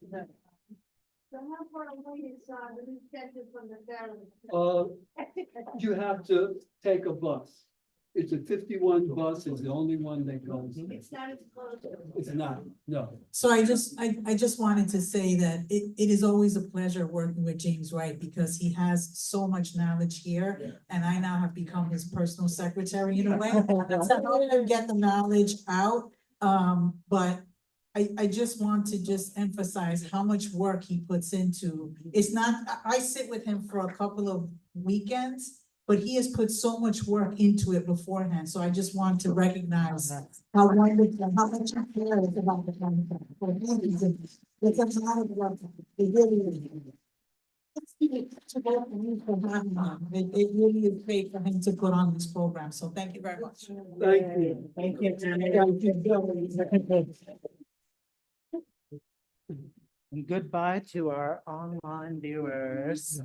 So how far away is, the new center from the ferry? You have to take a bus. It's a 51 bus, it's the only one that goes. It's not as close. It's not, no. So I just wanted to say that it is always a pleasure working with James Wright because he has so much knowledge here. And I now have become his personal secretary in a way, to help him get the knowledge out. But I just want to just emphasize how much work he puts into, it's not, I sit with him for a couple of weekends, but he has put so much work into it beforehand. So I just want to recognize how wonderful, how much he cares about the content. It's a lot of work. It really is. It really is great for him to put on this program. So thank you very much. Thank you. Thank you, Janet. Thank you. And goodbye to our online viewers.